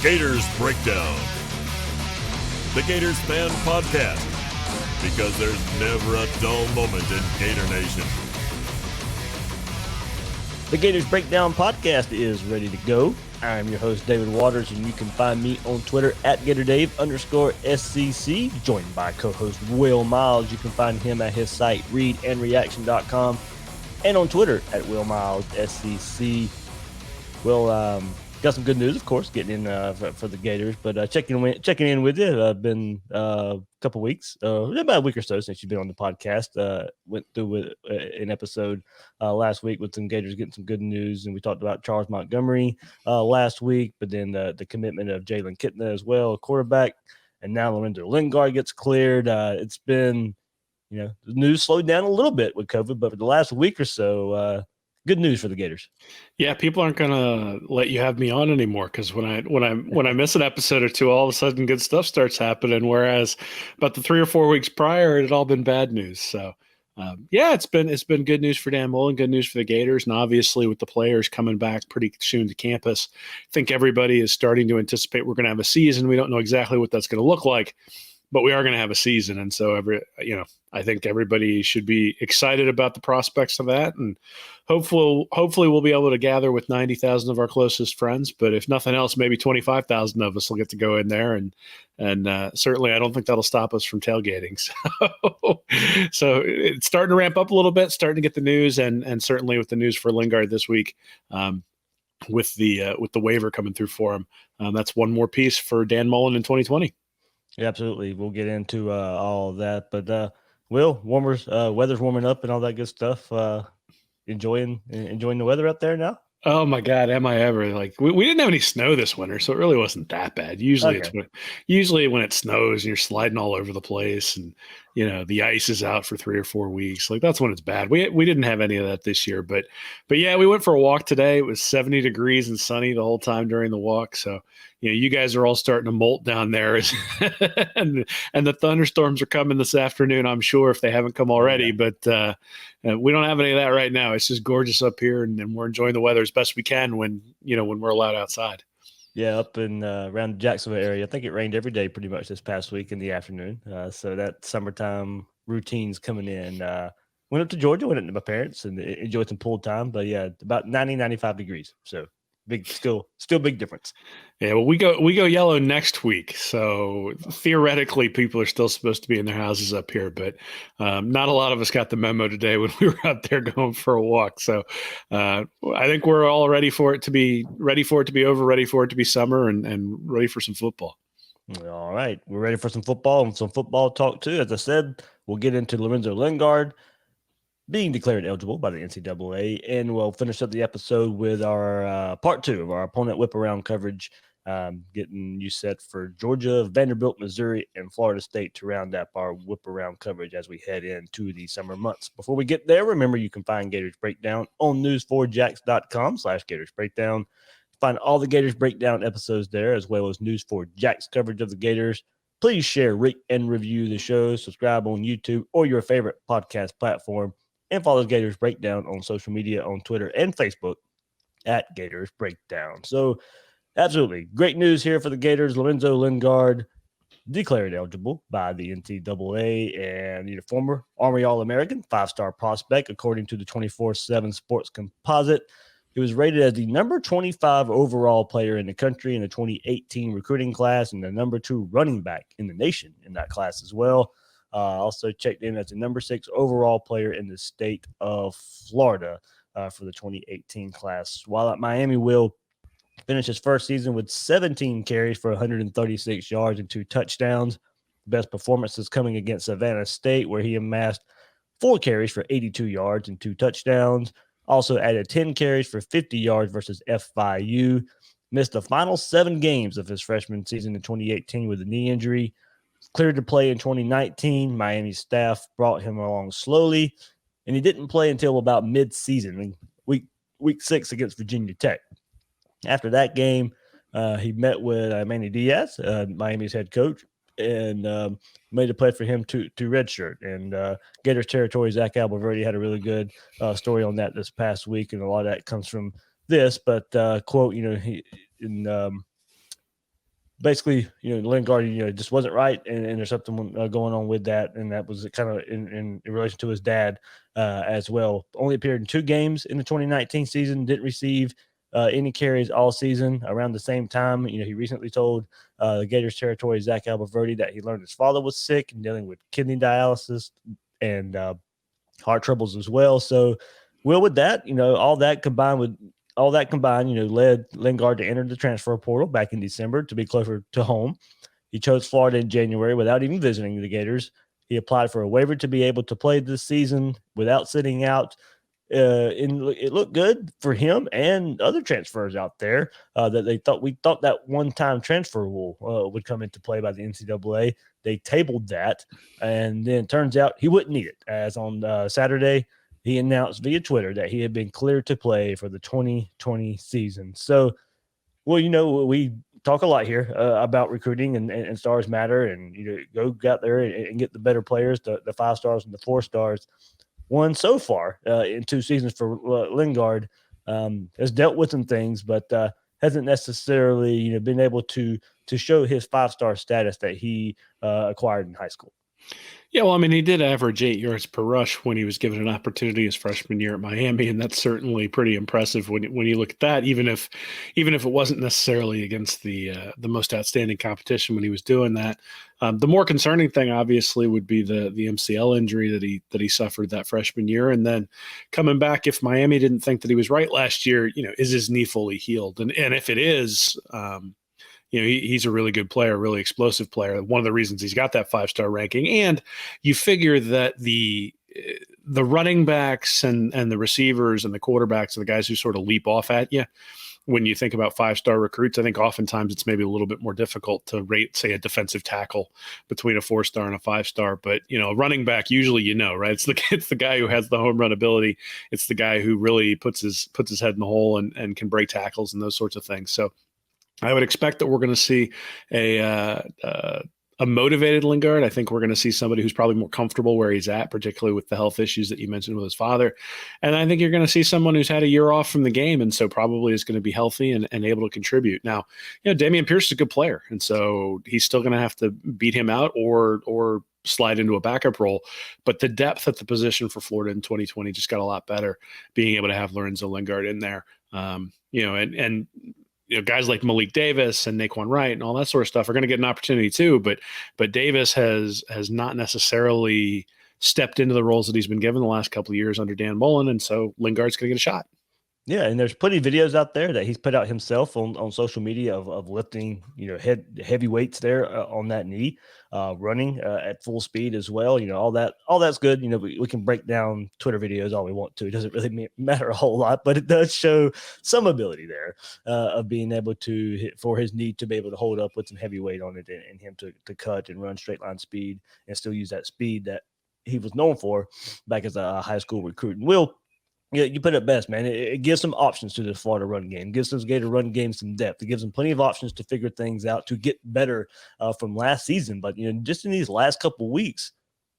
Gators Breakdown, the Gators fan podcast, because there's never a dull moment in Gator Nation. The Gators Breakdown podcast is ready to go. I'm your host, David Waters, and you can find me on Twitter at GatorDave_SCC, joined by co-host Will Miles. You can find him at his site, readandreaction.com, and on Twitter at WillMilesSCC. Will, got some good news, of course, getting in for the Gators, but checking in with you. Been a couple weeks, about a week or so since you've been on the podcast. Went through with an episode last week with some Gators getting some good news, and we talked about Charles Montgomery last week, but then the commitment of Jalen Kitna as well, a quarterback, and now Lorenzo Lingard gets cleared. It's been, the news slowed down a little bit with COVID, but for the last week or so, good news for the Gators. Yeah, people aren't gonna let you have me on anymore because when I miss an episode or two, all of a sudden good stuff starts happening. Whereas about the 3 or 4 weeks prior, it had all been bad news. So it's been good news for Dan Mullen, good news for the Gators, and obviously with the players coming back pretty soon to campus, I think everybody is starting to anticipate we're going to have a season. We don't know exactly what that's going to look like, but we are going to have a season, and so I think everybody should be excited about the prospects of that, and hopefully we'll be able to gather with 90,000 of our closest friends. But if nothing else, maybe 25,000 of us will get to go in there, and certainly I don't think that'll stop us from tailgating. So it's starting to ramp up a little bit, starting to get the news, and certainly with the news for Lingard this week, with the waiver coming through for him, that's one more piece for Dan Mullen in 2020. Yeah, absolutely. We'll get into all of that, but Will, weather's warming up and all that good stuff. Enjoying the weather out there now? Oh my God, am I ever? Like we didn't have any snow this winter, so it really wasn't that bad. Usually when it snows and you're sliding all over the place, and the ice is out for 3 or 4 weeks. Like that's when it's bad. We didn't have any of that this year, but yeah, we went for a walk today. It was 70 degrees and sunny the whole time during the walk. So you guys are all starting to molt down there, and the thunderstorms are coming this afternoon, I'm sure, if they haven't come already. But we don't have any of that right now. It's just gorgeous up here, and we're enjoying the weather as best we can when we're allowed outside. Yeah, up in around the Jacksonville area, I think it rained every day pretty much this past week in the afternoon. So that summertime routine's coming in. Went up to Georgia, went up to my parents, and enjoyed some pool time. But yeah, about 95 degrees. So still big difference. Yeah, well, we go yellow next week, so theoretically people are still supposed to be in their houses up here, but not a lot of us got the memo today when we were out there going for a walk. So I think we're all ready for it to be over, ready for it to be summer, and ready for some football. All right, we're ready for some football and some football talk too. As I said, we'll get into Lorenzo Lingard being declared eligible by the NCAA, and we'll finish up the episode with our part 2 of our opponent Whiparound coverage, getting you set for Georgia, Vanderbilt, Missouri, and Florida State to round up our Whiparound coverage as we head into the summer months. Before we get there, remember you can find Gators Breakdown on news4jax.com/Gators Breakdown. Find all the Gators Breakdown episodes there, as well as News4Jax coverage of the Gators. Please share, rate, and review the show. Subscribe on YouTube or your favorite podcast platform, and follow Gators Breakdown on social media on Twitter and Facebook at Gators Breakdown. So absolutely great news here for the Gators. Lorenzo Lingard declared eligible by the NCAA, and former Army All-American, 5-star prospect, according to the 24/7 Sports Composite. He was rated as the number 25 overall player in the country in the 2018 recruiting class, and the number 2 running back in the nation in that class as well. Also checked in as the number 6 overall player in the state of Florida for the 2018 class. While at Miami, Will finished his first season with 17 carries for 136 yards and 2 touchdowns. Best performances coming against Savannah State, where he amassed 4 carries for 82 yards and 2 touchdowns. Also added 10 carries for 50 yards versus FIU. Missed the final 7 games of his freshman season in 2018 with a knee injury. Cleared to play in 2019. Miami staff brought him along slowly, and he didn't play until about mid-season, week 6 against Virginia Tech. After that game, he met with Manny Diaz, Miami's head coach, and made a play for him to redshirt. And Gators territory, Zach Alberverdi had a really good story on that this past week, and a lot of that comes from this. But quote, he in basically, Lingard, just wasn't right, and there's something going on with that, and that was kind of in relation to his dad as well. Only appeared in 2 games in the 2019 season, didn't receive any carries all season. Around the same time, he recently told the Gators territory Zach Alberverdi that he learned his father was sick and dealing with kidney dialysis and heart troubles as well. So, with that, all that combined, led Lingard to enter the transfer portal back in December to be closer to home. He chose Florida in January without even visiting the Gators. He applied for a waiver to be able to play this season without sitting out. And it looked good for him and other transfers out there that we thought that one-time transfer rule would come into play by the NCAA. They tabled that, and then it turns out he wouldn't need it. As on Saturday, he announced via Twitter that he had been cleared to play for the 2020 season. So, we talk a lot here about recruiting and stars matter, and go out there and get the better players, the 5 stars and the 4 stars. One so far in 2 seasons for Lingard has dealt with some things, but hasn't necessarily been able to show his 5-star status that he acquired in high school. Yeah, well, I mean, he did average 8 yards per rush when he was given an opportunity his freshman year at Miami, and that's certainly pretty impressive when you look at that. Even if it wasn't necessarily against the most outstanding competition when he was doing that. The more concerning thing, obviously, would be the MCL injury that he suffered that freshman year, and then coming back. If Miami didn't think that he was right last year, is his knee fully healed? And if it is. He's a really good player, really explosive player. One of the reasons he's got that 5-star ranking. And you figure that the running backs and the receivers and the quarterbacks are the guys who sort of leap off at you. When you think about 5-star recruits, I think oftentimes it's maybe a little bit more difficult to rate, say, a defensive tackle between a 4-star and a 5-star. But, a running back, usually, right? It's the guy who has the home run ability. It's the guy who really puts his head in the hole and can break tackles and those sorts of things. So I would expect that we're going to see a motivated Lingard. I think we're going to see somebody who's probably more comfortable where he's at, particularly with the health issues that you mentioned with his father. And I think you're going to see someone who's had a year off from the game, and so probably is going to be healthy and able to contribute. Now, Dameon Pierce is a good player, and so he's still going to have to beat him out or slide into a backup role. But the depth at the position for Florida in 2020 just got a lot better, being able to have Lorenzo Lingard in there. And guys like Malik Davis and Naquan Wright and all that sort of stuff are going to get an opportunity too. But Davis has not necessarily stepped into the roles that he's been given the last couple of years under Dan Mullen, and so Lingard's going to get a shot. Yeah, and there's plenty of videos out there that he's put out himself on social media of lifting, heavy weights there on that knee, running at full speed as well. All that's good. We can break down Twitter videos all we want to. It doesn't really matter a whole lot, but it does show some ability there of being able to for his knee to be able to hold up with some heavy weight on it and him to cut and run straight line speed and still use that speed that he was known for back as a high school recruit. And yeah, you put it best, man. It gives some options to this Florida run game. It gives this Gator run game some depth. It gives them plenty of options to figure things out, to get better from last season. But, just in these last couple of weeks,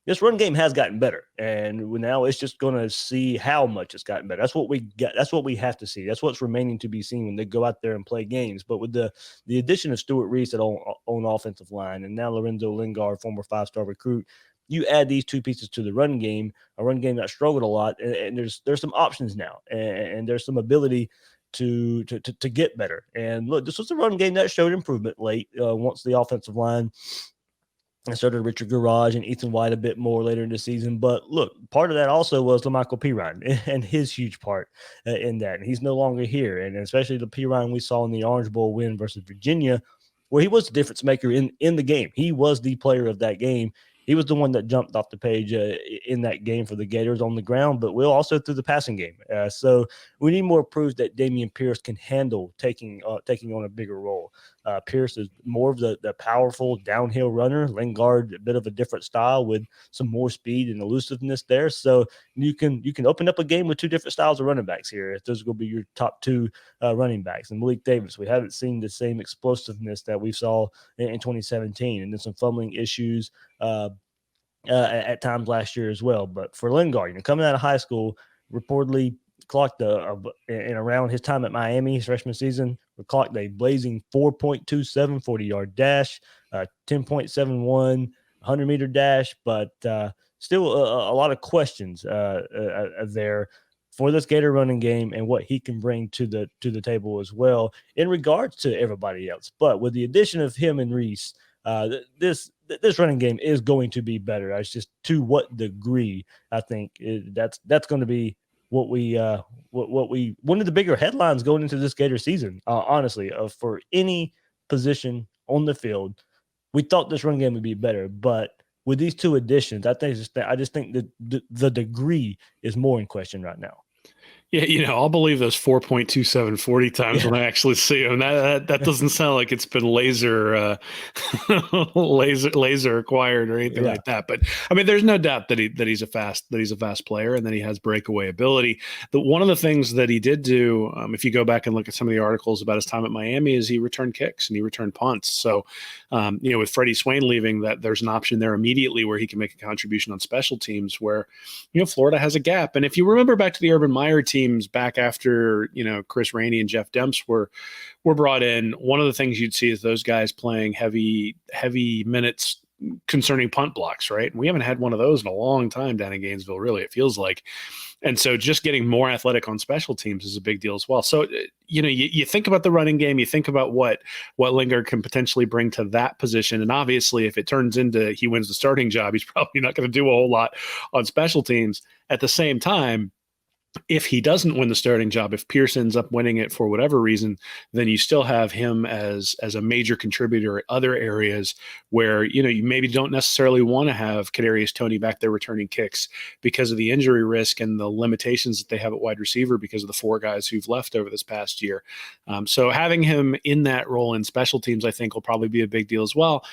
this run game has gotten better. And now it's just going to see how much it's gotten better. That's what we got. That's what we have to see. That's what's remaining to be seen when they go out there and play games. But with the addition of Stuart Reese on offensive line, and now Lorenzo Lingard, former 5-star recruit, you add these 2 pieces to the run game, a run game that struggled a lot, and there's some options now, and there's some ability to get better. And look, this was a run game that showed improvement late once the offensive line started Richard Garage and Ethan White a bit more later in the season. But look, part of that also was LaMichael Pirine and his huge part in that. And he's no longer here, and especially the Pirine we saw in the Orange Bowl win versus Virginia, where he was the difference maker in the game. He was the player of that game. He was the one that jumped off the page in that game for the Gators on the ground, but Will also through the passing game. So we need more proof that Dameon Pierce can handle taking on a bigger role. Pierce is more of the powerful downhill runner. Lingard, a bit of a different style with some more speed and elusiveness there. So you can open up a game with 2 different styles of running backs here. If those are going to be your top 2 running backs. And Malik Davis, we haven't seen the same explosiveness that we saw in 2017, and then some fumbling issues at times last year as well. But for Lingard, coming out of high school, reportedly clocked in around his time at Miami, his freshman season, clocked a blazing 4.27 40-yard dash, 10.71 100-meter dash, but still a lot of questions there for this Gator running game and what he can bring to the table as well in regards to everybody else. But with the addition of him and Reese, this running game is going to be better. It's just to what degree. I think that's going to be what we one of the bigger headlines going into this Gator season. Honestly, for any position on the field, we thought this run game would be better, but with these two additions, I just think that the degree is more in question right now. Yeah, I'll believe those 4.27 40 times when I actually see them. That doesn't sound like it's been laser acquired or anything like that. But I mean, there's no doubt that he's a fast player and that he has breakaway ability. One of the things that he did do, if you go back and look at some of the articles about his time at Miami, is he returned kicks and he returned punts. So, with Freddie Swain leaving, that there's an option there immediately where he can make a contribution on special teams. Where Florida has a gap. And if you remember back to the Urban Meyer teams back after Chris Rainey and Jeff Demps were brought in, one of the things you'd see is those guys playing heavy minutes concerning punt blocks, right? And we haven't had one of those in a long time down in Gainesville, really, it feels like. And so just getting more athletic on special teams is a big deal as well. So, you think about the running game, you think about what Lingard can potentially bring to that position. And obviously, if it turns into he wins the starting job, he's probably not going to do a whole lot on special teams. At the same time, if he doesn't win the starting job, if Pierce ends up winning it for whatever reason, then you still have him as a major contributor at other areas where, you maybe don't necessarily want to have Kadarius Toney back there returning kicks because of the injury risk and the limitations that they have at wide receiver because of the four guys who've left over this past year. So having him in that role in special teams, I think will probably be a big deal as well.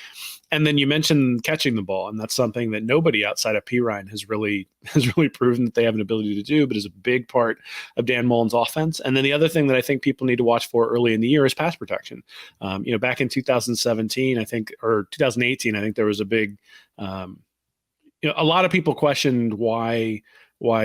And then you mentioned catching the ball, and that's something that nobody outside of Pirine has really proven that they have an ability to do, but is a big part of Dan Mullen's offense. And then the other thing that I think people need to watch for early in the year is pass protection. Back in 2017, I think, or 2018, I think there was a big, a lot of people questioned why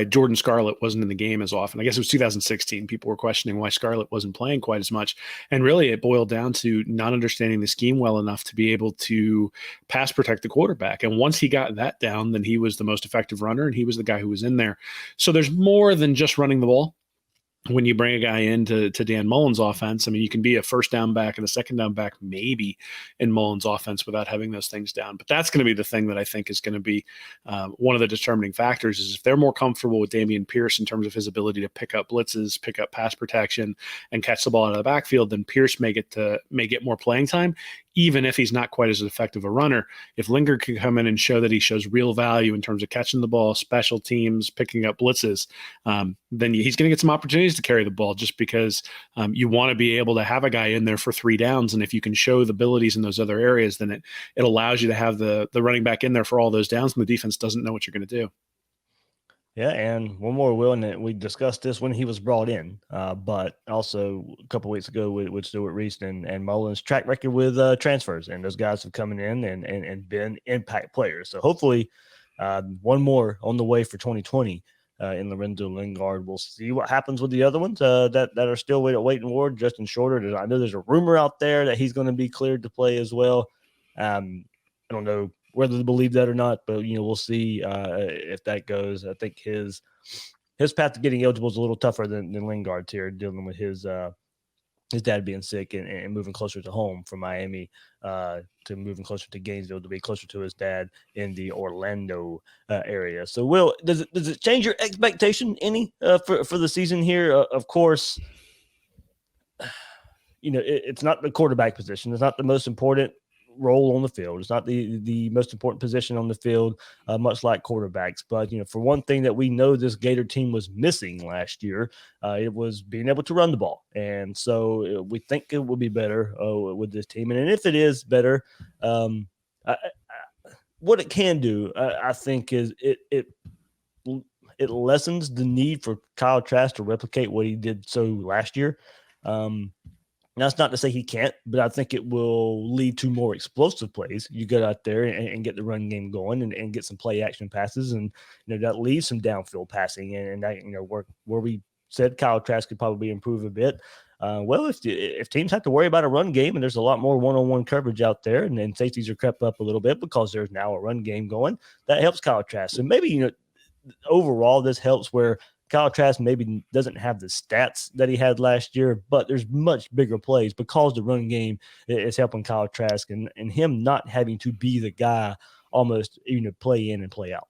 Jordan Scarlett wasn't in the game as often. I guess it was 2016. People were questioning why Scarlett wasn't playing quite as much. And really it boiled down to not understanding the scheme well enough to be able to pass protect the quarterback. And once he got that down, then he was the most effective runner and he was the guy who was in there. So there's more than just running the ball. When you bring a guy into Dan Mullen's offense, I mean, you can be a first down back and a second down back maybe in Mullen's offense without having those things down. But that's going to be the thing that I think is going to be one of the determining factors is if they're more comfortable with Dameon Pierce in terms of his ability to pick up blitzes, pick up pass protection, and catch the ball out of the backfield, then Pierce may get more playing time, even if he's not quite as effective a runner. If Lingard can come in and show that he shows real value in terms of catching the ball, special teams, picking up blitzes, then he's going to get some opportunities to carry the ball just because you want to be able to have a guy in there for 3 downs. And if you can show the abilities in those other areas, then it allows you to have the running back in there for all those downs and the defense doesn't know what you're going to do. Yeah, and one more, Will, and we discussed this when he was brought in, but also a couple weeks ago with Stuart Reese and Mullen's track record with transfers, and those guys have come in and been impact players. So hopefully one more on the way for 2020 in Lorenzo Lingard. We'll see what happens with the other ones that are still waiting ward. Justin Shorter, I know there's a rumor out there that he's going to be cleared to play as well. I don't know whether to believe that or not, but we'll see if that goes. I think his path to getting eligible is a little tougher than Lingard's here, dealing with his dad being sick and moving closer to home from Miami to moving closer to Gainesville to be closer to his dad in the Orlando area. So, Will, does it change your expectation any for the season here? Of course, it's not the quarterback position. It's not the most important role on the field. It's not the most important position on the field, much like quarterbacks. But, for one thing that we know this Gator team was missing last year, it was being able to run the ball. And so we think it will be better with this team. And if it is better, what it can do, I think, is it lessens the need for Kyle Trask to replicate what he did so last year. That's not to say he can't, but I think it will lead to more explosive plays. You get out there and get the run game going and get some play action passes, and that leaves some downfield passing and that where we said Kyle Trask could probably improve a bit. Well, if teams have to worry about a run game and there's a lot more one-on-one coverage out there, and then safeties are crept up a little bit because there's now a run game going, that helps Kyle Trask. So maybe, overall this helps where Kyle Trask maybe doesn't have the stats that he had last year, but there's much bigger plays because the run game is helping Kyle Trask and him not having to be the guy almost, play in and play out.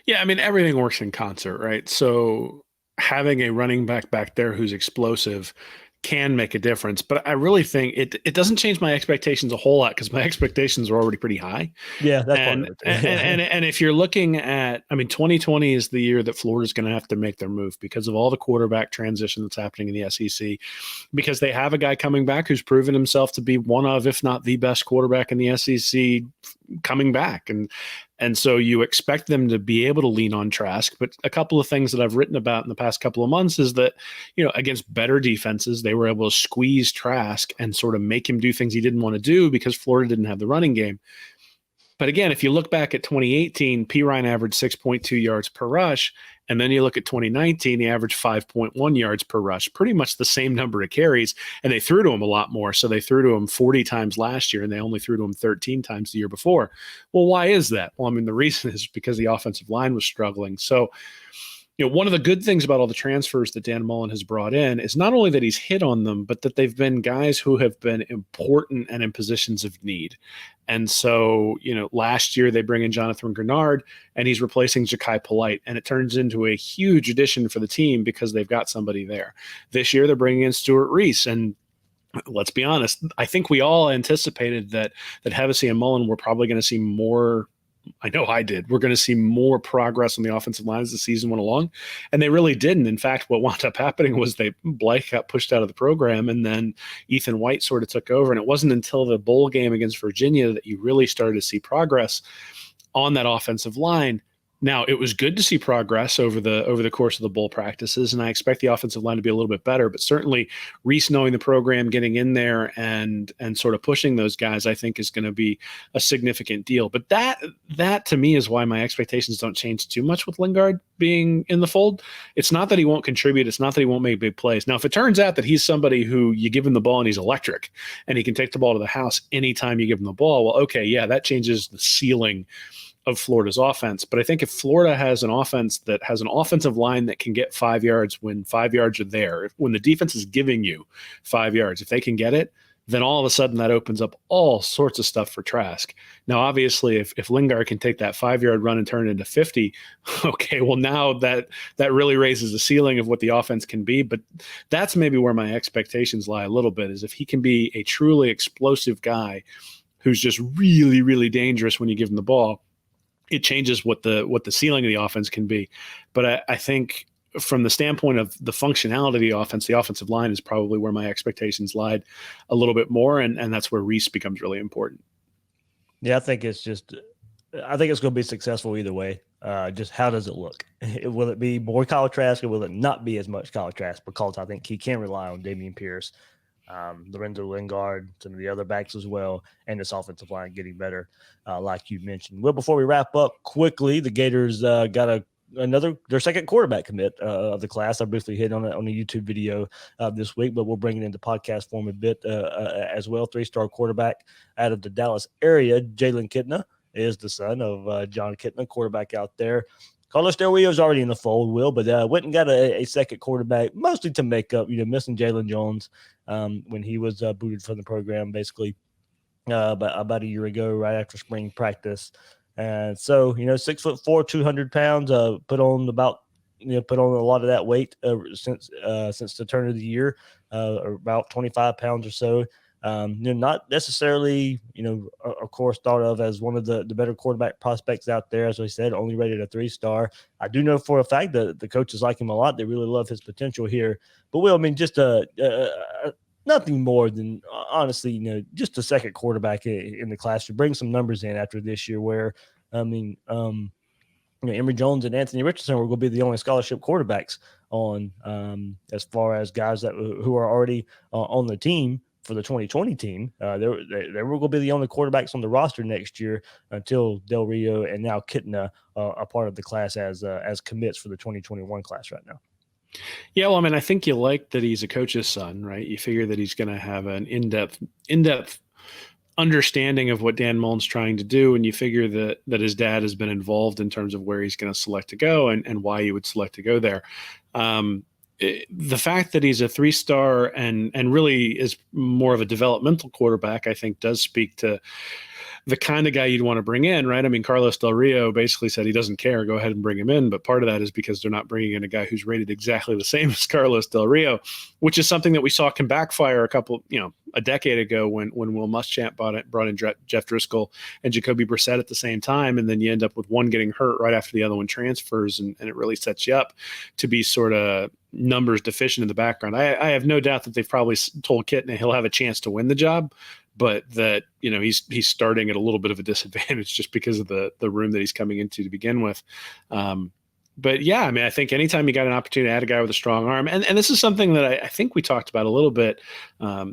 Yeah, I mean, everything works in concert, right? So having a running back there who's explosive can make a difference. But I really think it doesn't change my expectations a whole lot because my expectations are already pretty high. Yeah, that's and, part of it. and if you're looking at, 2020 is the year that Florida's going to have to make their move because of all the quarterback transition that's happening in the SEC, because they have a guy coming back who's proven himself to be one of, if not the best quarterback in the SEC coming back. And so you expect them to be able to lean on Trask. But a couple of things that I've written about in the past couple of months is that, against better defenses, they were able to squeeze Trask and sort of make him do things he didn't want to do because Florida didn't have the running game. But again, if you look back at 2018, Pirine averaged 6.2 yards per rush. And then you look at 2019, he averaged 5.1 yards per rush, pretty much the same number of carries. And they threw to him a lot more. So they threw to him 40 times last year, and they only threw to him 13 times the year before. Well, why is that? Well, the reason is because the offensive line was struggling. So, one of the good things about all the transfers that Dan Mullen has brought in is not only that he's hit on them, but that they've been guys who have been important and in positions of need. And so, last year they bring in Jonathan Grenard and he's replacing Ja'Kai Polite, and it turns into a huge addition for the team because they've got somebody there. This year they're bringing in Stuart Reese, and let's be honest, I think we all anticipated that Hevesy and Mullen were probably going to see more. I know I did. We're going to see more progress on the offensive line as the season went along, and they really didn't. In fact, what wound up happening was Blythe got pushed out of the program, and then Ethan White sort of took over. And it wasn't until the bowl game against Virginia that you really started to see progress on that offensive line. Now, it was good to see progress over the course of the bowl practices, and I expect the offensive line to be a little bit better. But certainly, Reese knowing the program, getting in there, and sort of pushing those guys, I think is going to be a significant deal. But that to me is why my expectations don't change too much with Lingard being in the fold. It's not that he won't contribute. It's not that he won't make big plays. Now, if it turns out that he's somebody who you give him the ball and he's electric, and he can take the ball to the house anytime you give him the ball, well, okay, yeah, that changes the ceiling of Florida's offense. But I think if Florida has an offense that has an offensive line that can get 5 yards when 5 yards are there, when the defense is giving you 5 yards, if they can get it, then all of a sudden that opens up all sorts of stuff for Trask. Now, obviously, if Lingard can take that 5 yard run and turn it into 50, okay, well, now that really raises the ceiling of what the offense can be. But that's maybe where my expectations lie a little bit, is if he can be a truly explosive guy who's just really, really dangerous when you give him the ball, it changes what the ceiling of the offense can be. But I think from the standpoint of the functionality of the offense, the offensive line is probably where my expectations lied a little bit more, and that's where Reese becomes really important. Yeah, I think it's going to be successful either way. Just how does it look? Will it be more Kyle Trask, or will it not be as much Kyle Trask? Because I think he can rely on Dameon Pierce, Lorenzo Lingard, some of the other backs as well, and this offensive line getting better, like you mentioned. Well, before we wrap up quickly, the Gators got their second quarterback commit of the class. I briefly hit on it on a YouTube video this week, but we'll bring it into podcast form a bit as well. 3-star quarterback out of the Dallas area, Jalen Kitna is the son of John Kitna, quarterback out there. Carlos Del Rio is already in the fold, but went and got a second quarterback, mostly to make up, missing Jalen Jones when he was booted from the program, basically about a year ago, right after spring practice. And so, 6'4", 200 pounds, put on a lot of that weight since the turn of the year, about 25 pounds or so. Not necessarily, of course, thought of as one of the better quarterback prospects out there. As I said, only rated a 3-star. I do know for a fact that the coaches like him a lot. They really love his potential here. But, Will, just nothing more than, honestly, just a second quarterback in the class to bring some numbers in after this year where, Emory Jones and Anthony Richardson were going to be the only scholarship quarterbacks on as far as guys who are already on the team. For the 2020 team, they were going to be the only quarterbacks on the roster next year until Del Rio and now Kitna are part of the class as commits for the 2021 class right now. Yeah, well, I mean, I think you like that he's a coach's son, right? You figure that he's going to have an in-depth understanding of what Dan Mullen's trying to do, and you figure that his dad has been involved in terms of where he's going to select to go and why he would select to go there. The fact that he's a 3-star and really is more of a developmental quarterback, I think, does speak to the kind of guy you'd want to bring in, right? I mean, Carlos Del Rio basically said he doesn't care. Go ahead and bring him in. But part of that is because they're not bringing in a guy who's rated exactly the same as Carlos Del Rio, which is something that we saw can backfire a decade ago when Will Muschamp brought in Jeff Driscoll and Jacoby Brissett at the same time. And then you end up with one getting hurt right after the other one transfers. And it really sets you up to be sort of numbers deficient in the background. I have no doubt that they've probably told Kitna he'll have a chance to win the job, but that, he's starting at a little bit of a disadvantage just because of the room that he's coming into to begin with. But yeah, I mean, I think anytime you got an opportunity to add a guy with a strong arm, and this is something that I think we talked about a little bit,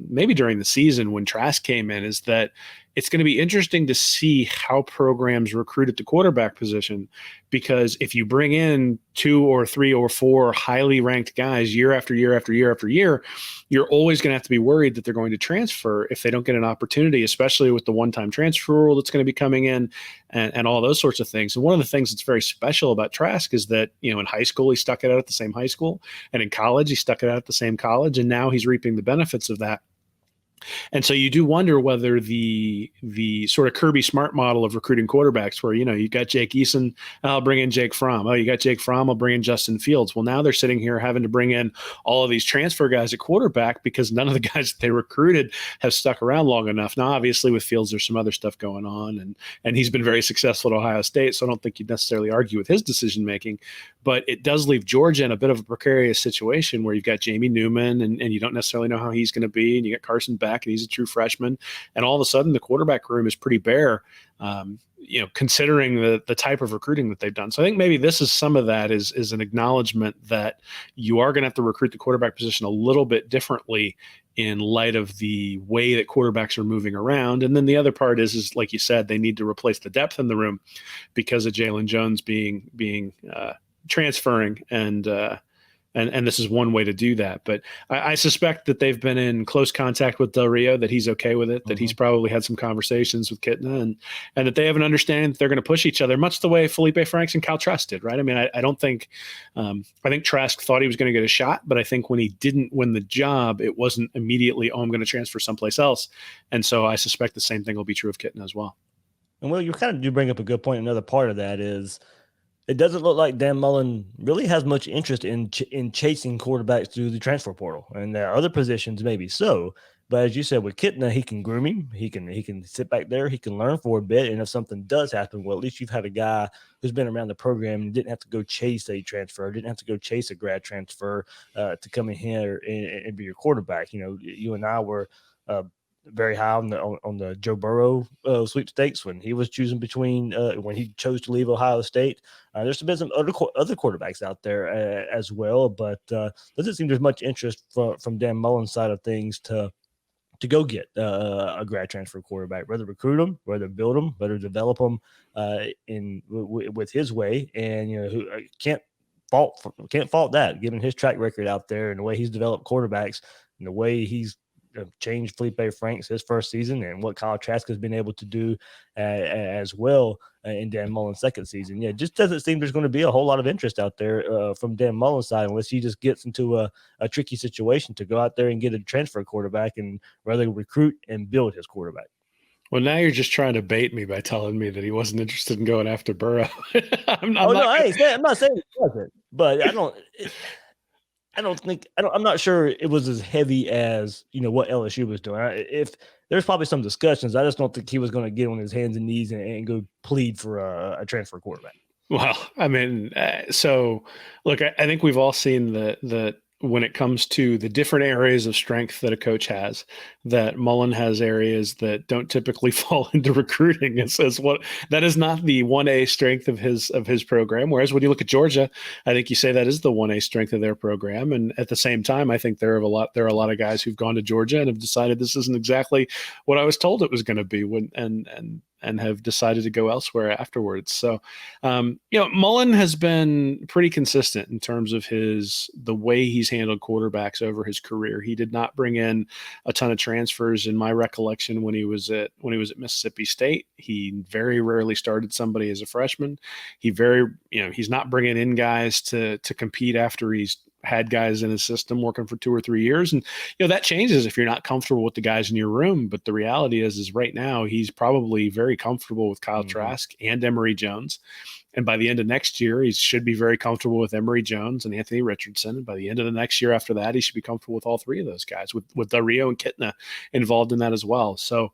maybe during the season when Trask came in, is that it's going to be interesting to see how programs recruit at the quarterback position, because if you bring in 2 or 3 or 4 highly ranked guys year after year after year after year, you're always going to have to be worried that they're going to transfer if they don't get an opportunity, especially with the one-time transfer rule that's going to be coming in and all those sorts of things. And one of the things that's very special about Trask is that, in high school, he stuck it out at the same high school, and in college, he stuck it out at the same college, and now he's reaping the benefits of that. And so you do wonder whether the sort of Kirby Smart model of recruiting quarterbacks, where, you got Jake Eason, I'll bring in Jake Fromm. Oh, you got Jake Fromm, I'll bring in Justin Fields. Well, now they're sitting here having to bring in all of these transfer guys at quarterback because none of the guys that they recruited have stuck around long enough. Now, obviously, with Fields, there's some other stuff going on, and he's been very successful at Ohio State, so I don't think you'd necessarily argue with his decision making. But it does leave Georgia in a bit of a precarious situation where you've got Jamie Newman, and you don't necessarily know how he's going to be, and you got Carson Beck, and he's a true freshman, and all of a sudden the quarterback room is pretty bare, considering the type of recruiting that they've done. So I think maybe this is some of that is an acknowledgement that you are going to have to recruit the quarterback position a little bit differently in light of the way that quarterbacks are moving around. And then the other part is like you said, they need to replace the depth in the room because of Jalen Jones being transferring, and this is one way to do that. But I suspect that they've been in close contact with Del Rio, that he's okay with it, that he's probably had some conversations with Kitna, and that they have an understanding that they're going to push each other, much the way Felipe Franks and Cal Trask did, right? I mean, I don't think I think Trask thought he was going to get a shot, but I think when he didn't win the job, it wasn't immediately, I'm going to transfer someplace else. And so I suspect the same thing will be true of Kitna as well. And Will, you kind of do bring up a good point. Another part of that is it doesn't look like Dan Mullen really has much interest in chasing quarterbacks through the transfer portal, and there are other positions maybe so. But as you said, with Kitna, he can groom him. He can sit back there. He can learn for a bit, and if something does happen, well, at least you've had a guy who's been around the program and didn't have to go chase a transfer, didn't have to go chase a grad transfer to come in here and be your quarterback. You and I were very high on the Joe Burrow sweepstakes when he was choosing between when he chose to leave Ohio State. There's been some other quarterbacks out there as well, but doesn't seem there's much interest from Dan Mullen's side of things to go get a grad transfer quarterback, whether recruit them, whether build them, whether develop them with his way. And who can't fault that, given his track record out there and the way he's developed quarterbacks and the way he's changed Felipe Franks his first season, and what Kyle Trask has been able to do as well in Dan Mullen's second season. Yeah, it just doesn't seem there's going to be a whole lot of interest out there from Dan Mullen's side unless he just gets into a tricky situation to go out there and get a transfer quarterback and rather recruit and build his quarterback. Well, now you're just trying to bait me by telling me that he wasn't interested in going after Burrow. I'm not saying he wasn't, but I'm not sure it was as heavy as, what LSU was doing. If there's probably some discussions, I just don't think he was going to get on his hands and knees and go plead for a transfer quarterback. Well, I mean, so look, I think we've all seen that when it comes to the different areas of strength that a coach has, that Mullen has areas that don't typically fall into recruiting. It says what that is not the 1A strength of his program. Whereas when you look at Georgia, I think you say that is the 1A strength of their program. And at the same time, I think there are a lot of guys who've gone to Georgia and have decided this isn't exactly what I was told it was going to be, and have decided to go elsewhere afterwards. So, Mullen has been pretty consistent in terms of the way he's handled quarterbacks over his career. He did not bring in a ton of transfers in my recollection when he was at Mississippi State. He very rarely started somebody as a freshman. He's not bringing in guys to compete after he's had guys in his system working for 2 or 3 years. And, that changes if you're not comfortable with the guys in your room. But the reality is right now he's probably very comfortable with Kyle Trask and Emory Jones. And by the end of next year, he should be very comfortable with Emory Jones and Anthony Richardson. And by the end of the next year after that, he should be comfortable with all 3 of those guys, with Del Rio and Kitna involved in that as well. So,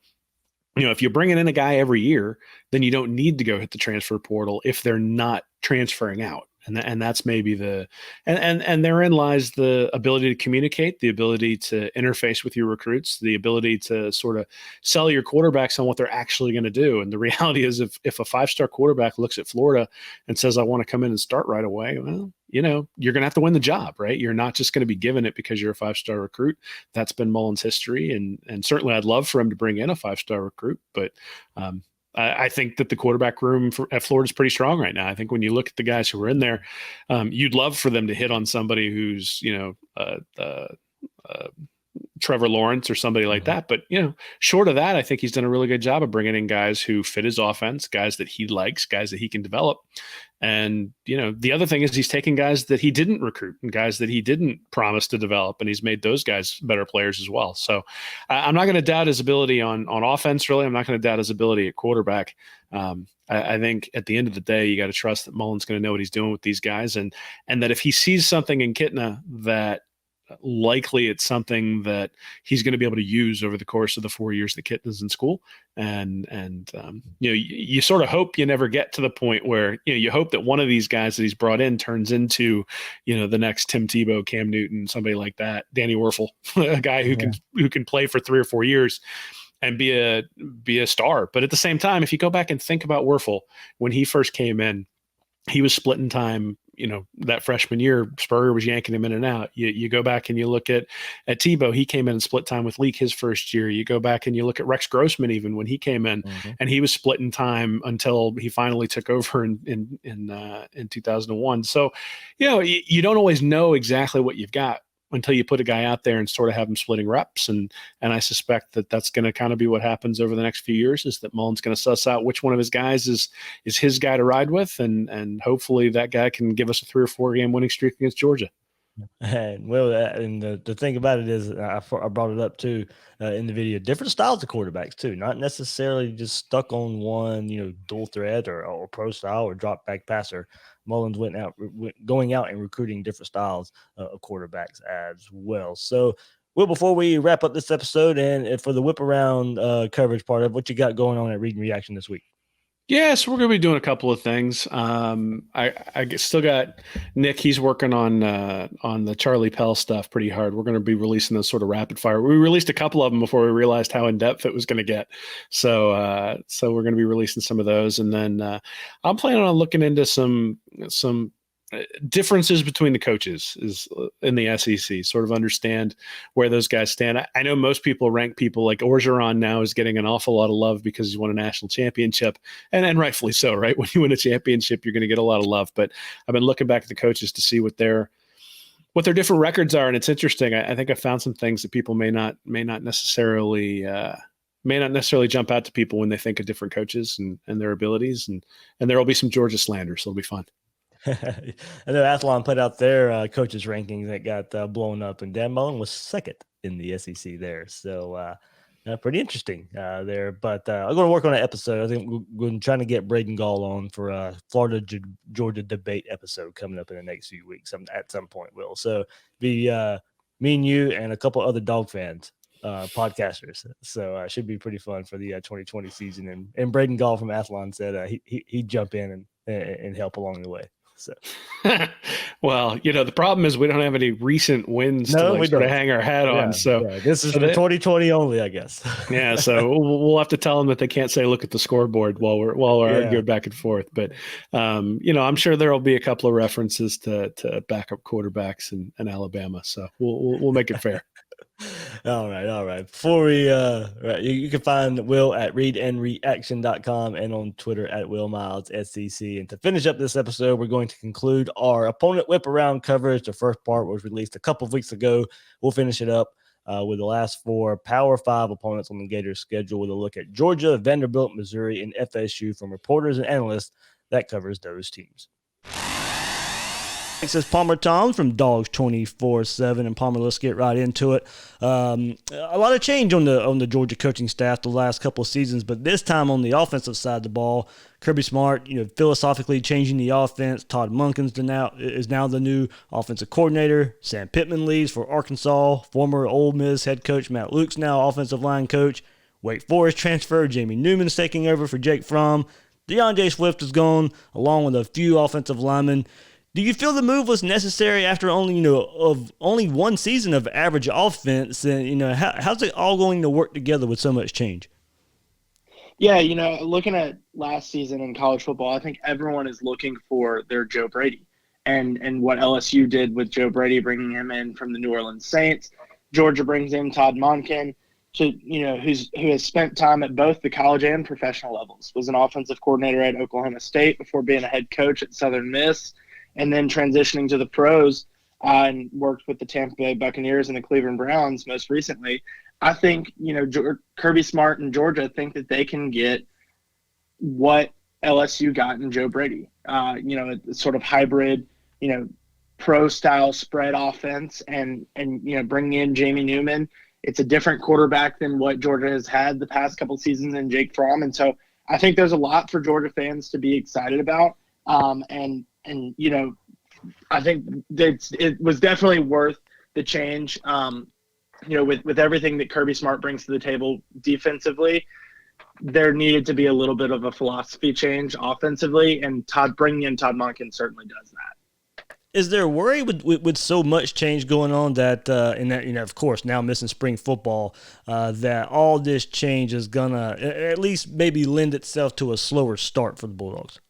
if you're bringing in a guy every year, then you don't need to go hit the transfer portal if they're not transferring out. And that's maybe and therein lies the ability to communicate, the ability to interface with your recruits, the ability to sort of sell your quarterbacks on what they're actually going to do. And the reality is if a 5-star quarterback looks at Florida and says, I want to come in and start right away, well, you're going to have to win the job, right? You're not just going to be given it because you're a 5-star recruit. That's been Mullen's history. And certainly I'd love for him to bring in a 5-star recruit, but I think that the quarterback room at Florida is pretty strong right now. I think when you look at the guys who are in there, you'd love for them to hit on somebody who's, Trevor Lawrence or somebody like that. But, short of that, I think he's done a really good job of bringing in guys who fit his offense, guys that he likes, guys that he can develop. And, the other thing is he's taking guys that he didn't recruit and guys that he didn't promise to develop, and he's made those guys better players as well. So I'm not going to doubt his ability on offense, really. I'm not going to doubt his ability at quarterback. I think at the end of the day, you got to trust that Mullen's going to know what he's doing with these guys, and that if he sees something in Kitna that likely it's something that he's going to be able to use over the course of the 4 years that Kitna's in school. And you sort of hope you never get to the point where, you hope that one of these guys that he's brought in turns into, the next Tim Tebow, Cam Newton, somebody like that, Danny Werfel, a guy who can play for 3 or 4 years and be a star. But at the same time, if you go back and think about Werfel, when he first came in, he was splitting time, that freshman year. Spurrier was yanking him in and out. You go back and you look at Tebow, he came in and split time with Leak his first year. You go back and you look at Rex Grossman, even when he came in, and he was splitting time until he finally took over in 2001. So, you don't always know exactly what you've got until you put a guy out there and sort of have him splitting reps. And I suspect that that's going to kind of be what happens over the next few years, is that Mullen's going to suss out which one of his guys is his guy to ride with. And hopefully that guy can give us a 3 or 4 game winning streak against Georgia. And the thing about it is, I brought it up too in the video, different styles of quarterbacks too, not necessarily just stuck on one, dual threat or pro style or drop back passer. Mullins going out and recruiting different styles of quarterbacks as well. So, Will, before we wrap up this episode and for the Whiparound coverage part of what you got going on at Read and Reaction this week. Yeah, so we're going to be doing a couple of things. I still got Nick. He's working on the Charlie Pell stuff pretty hard. We're going to be releasing those sort of rapid fire. We released a couple of them before we realized how in depth it was going to get. So we're going to be releasing some of those, and then I'm planning on looking into some differences between the coaches is in the SEC, sort of understand where those guys stand. I know most people rank people like Orgeron now is getting an awful lot of love because he won a national championship, and rightfully so, right? When you win a championship, you're going to get a lot of love. But I've been looking back at the coaches to see what their different records are, and it's interesting. I think I found some things that people may not necessarily jump out to people when they think of different coaches and their abilities, and there will be some Georgia slander, so it'll be fun. I know Athlon put out their coaches rankings that got blown up, and Dan Mullen was second in the SEC there. So pretty interesting there. But I'm going to work on an episode. I think we're trying to get Braden Gall on for a Florida Georgia debate episode coming up in the next few weeks at some point, Will. So be me and you and a couple other dog fans, podcasters. So it should be pretty fun for the 2020 season. And Braden Gall from Athlon said he'd jump in and help along the way. So. Well, the problem is we don't have any recent wins to sort of hang our hat on. So this is for 2020 only, I guess. Yeah, so we'll have to tell them that they can't say look at the scoreboard while we're arguing back and forth. But I'm sure there will be a couple of references to backup quarterbacks in Alabama. So we'll make it fair. All right. Before we, you can find Will at readandreaction.com and on Twitter at WillMilesSEC. And to finish up this episode, we're going to conclude our opponent whip-around coverage. The first part was released a couple of weeks ago. We'll finish it up with the last 4 Power 5 opponents on the Gators schedule with a look at Georgia, Vanderbilt, Missouri, and FSU from reporters and analysts that covers those teams. Thanks, Palmer Tom from Dogs 24/7. And Palmer, let's get right into it. A lot of change on the Georgia coaching staff the last couple of seasons, but this time on the offensive side of the ball, Kirby Smart, philosophically changing the offense. Todd Monken is now the new offensive coordinator. Sam Pittman leaves for Arkansas. Former Ole Miss head coach Matt Luke's now offensive line coach. Wake Forest transfer. Jamie Newman's taking over for Jake Fromm. DeAndre Swift is gone, along with a few offensive linemen. Do you feel the move was necessary after only one season of average offense? And how's it all going to work together with so much change? Yeah, looking at last season in college football, I think everyone is looking for their Joe Brady and what LSU did with Joe Brady, bringing him in from the New Orleans Saints. Georgia brings in Todd Monken, who has spent time at both the college and professional levels. Was an offensive coordinator at Oklahoma State before being a head coach at Southern Miss, and then transitioning to the pros and worked with the Tampa Bay Buccaneers and the Cleveland Browns most recently. I think, Kirby Smart and Georgia think that they can get what LSU got in Joe Brady, a sort of hybrid, pro-style spread offense and bringing in Jamie Newman. It's a different quarterback than what Georgia has had the past couple seasons in Jake Fromm. And so I think there's a lot for Georgia fans to be excited about. And I think it was definitely worth the change. With everything that Kirby Smart brings to the table defensively, there needed to be a little bit of a philosophy change offensively, and bringing in Todd Monken certainly does that. Is there worry with so much change going on that, of course, now missing spring football, that all this change is gonna at least maybe lend itself to a slower start for the Bulldogs?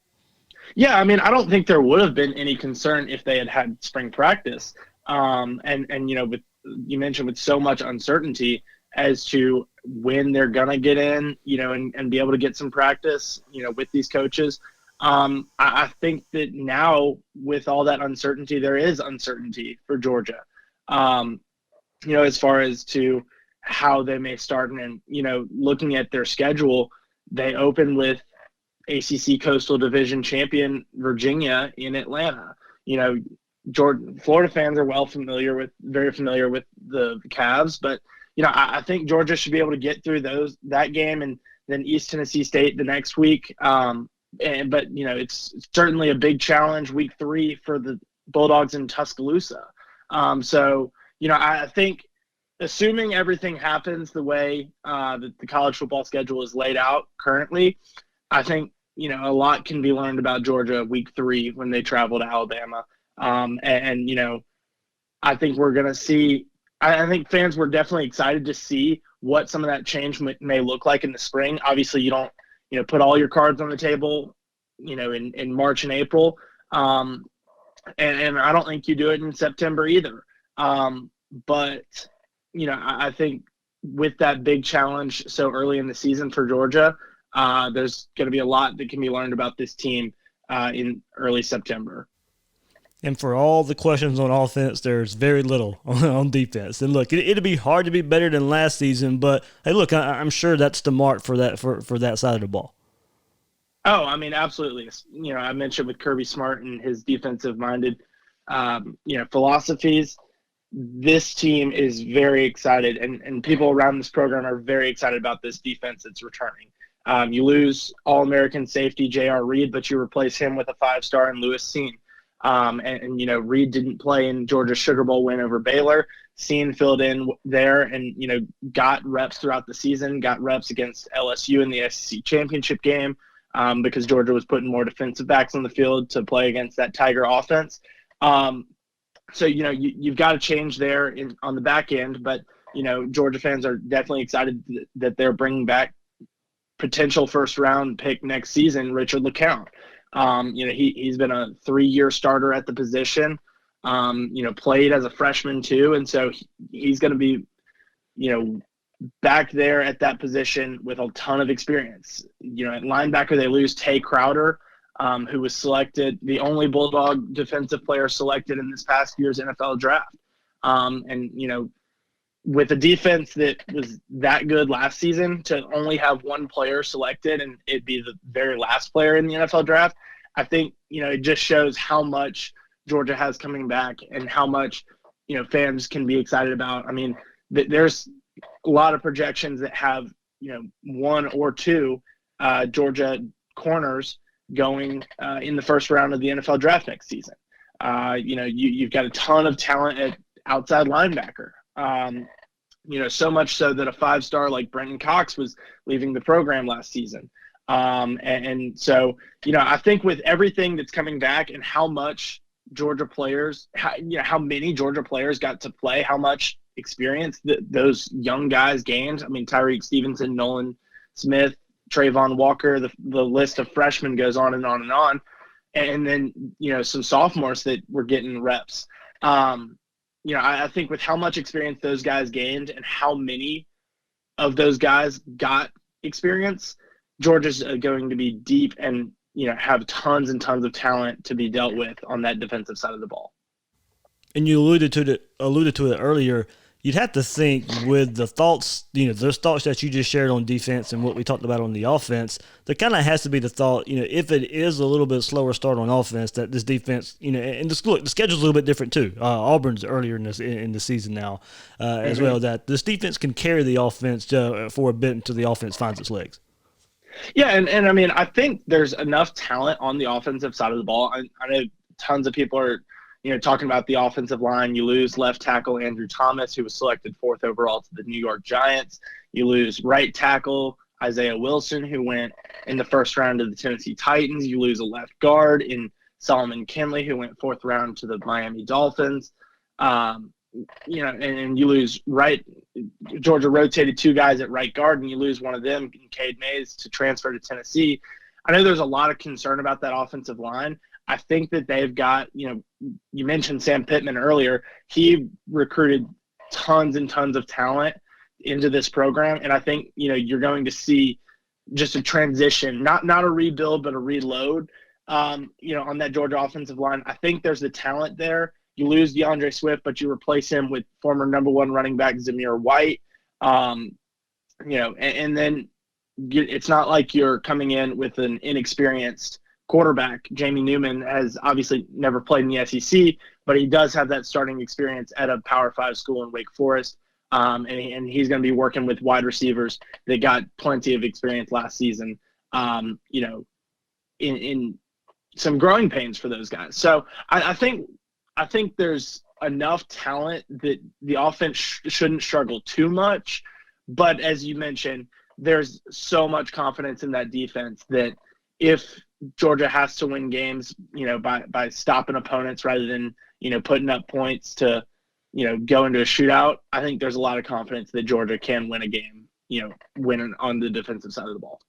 Yeah, I mean, I don't think there would have been any concern if they had spring practice. With you mentioned with so much uncertainty as to when they're gonna get in, and be able to get some practice, with these coaches. I think that now with all that uncertainty, there is uncertainty for Georgia. As far as to how they may start, and looking at their schedule, they open with ACC Coastal Division champion Virginia in Atlanta. Florida fans are very familiar with the Cavs, but I think Georgia should be able to get through that game, and then East Tennessee State the next week. But it's certainly a big challenge week 3 for the Bulldogs in Tuscaloosa. I think assuming everything happens the way that the college football schedule is laid out currently, I think, a lot can be learned about Georgia week 3 when they travel to Alabama. I think we're going to see – I think fans were definitely excited to see what some of that change may look like in the spring. Obviously, you don't, put all your cards on the table, in March and April. And I don't think you do it in September either. But I think with that big challenge so early in the season for Georgia, there's going to be a lot that can be learned about this team in early September. And for all the questions on offense, there's very little on defense. And look, it'll be hard to be better than last season, but hey, look, I'm sure that's the mark for that side of the ball. Oh, I mean, absolutely. I mentioned with Kirby Smart and his defensive-minded, philosophies. This team is very excited, and people around this program are very excited about this defense that's returning. You lose All-American safety J.R. Reed, but you replace him with a 5-star in Lewis Seen. Reed didn't play in Georgia's Sugar Bowl win over Baylor. Seen filled in there and, got reps throughout the season, got reps against LSU in the SEC championship game. because Georgia was putting more defensive backs on the field to play against that Tiger offense. So, you've got to change there on the back end, but, Georgia fans are definitely excited that they're bringing back potential first-round pick next season, Richard LeCounte. He's been a 3-year starter at the position, played as a freshman too, and so he's going to be, back there at that position with a ton of experience. At linebacker, they lose Tay Crowder, who was selected, the only Bulldog defensive player selected in this past year's NFL draft. With a defense that was that good last season, to only have one player selected and it be the very last player in the NFL draft, I think, it just shows how much Georgia has coming back and how much, fans can be excited about. I mean, there's a lot of projections that have, one or two Georgia corners going in the first round of the NFL draft next season. You've got a ton of talent at outside linebacker. So much so that a 5-star like Brenton Cox was leaving the program last season. So, I think with everything that's coming back and how much Georgia players, how many Georgia players got to play, how much experience that those young guys gained. I mean, Tyreek Stevenson, Nolan Smith, Trayvon Walker, the list of freshmen goes on and on and on. And then, some sophomores that were getting reps. I think with how much experience those guys gained and how many of those guys got experience, Georgia's going to be deep and, have tons and tons of talent to be dealt with on that defensive side of the ball. And you alluded to it earlier. You'd have to think with the thoughts, those thoughts that you just shared on defense and what we talked about on the offense, there kind of has to be the thought, if it is a little bit slower start on offense, that this defense, and the schedule's a little bit different too. Auburn's earlier in the season now as well, that this defense can carry the offense for a bit until the offense finds its legs. Yeah, and I mean, I think there's enough talent on the offensive side of the ball. I know tons of people are talking about the offensive line. You lose left tackle Andrew Thomas, who was selected 4th overall to the New York Giants. You lose right tackle Isaiah Wilson, who went in the first round to the Tennessee Titans. You lose a left guard in Solomon Kinley, who went 4th round to the Miami Dolphins. And you lose right. Georgia rotated 2 guys at right guard, and you lose one of them, Cade Mays, to transfer to Tennessee. I know there's a lot of concern about that offensive line. I think that they've got, you mentioned Sam Pittman earlier. He recruited tons and tons of talent into this program. And I think, you're going to see just a transition, not a rebuild, but a reload, on that Georgia offensive line. I think there's the talent there. You lose DeAndre Swift, but you replace him with former number 1 running back Zamir White. And then it's not like you're coming in with an inexperienced quarterback. Jamie Newman has obviously never played in the SEC, but he does have that starting experience at a Power 5 school in Wake Forest. And he's going to be working with wide receivers that got plenty of experience last season, in some growing pains for those guys. So I think there's enough talent that the offense shouldn't struggle too much. But as you mentioned, there's so much confidence in that defense that if Georgia has to win games, by stopping opponents rather than, putting up points to, go into a shootout, I think there's a lot of confidence that Georgia can win a game, winning on the defensive side of the ball.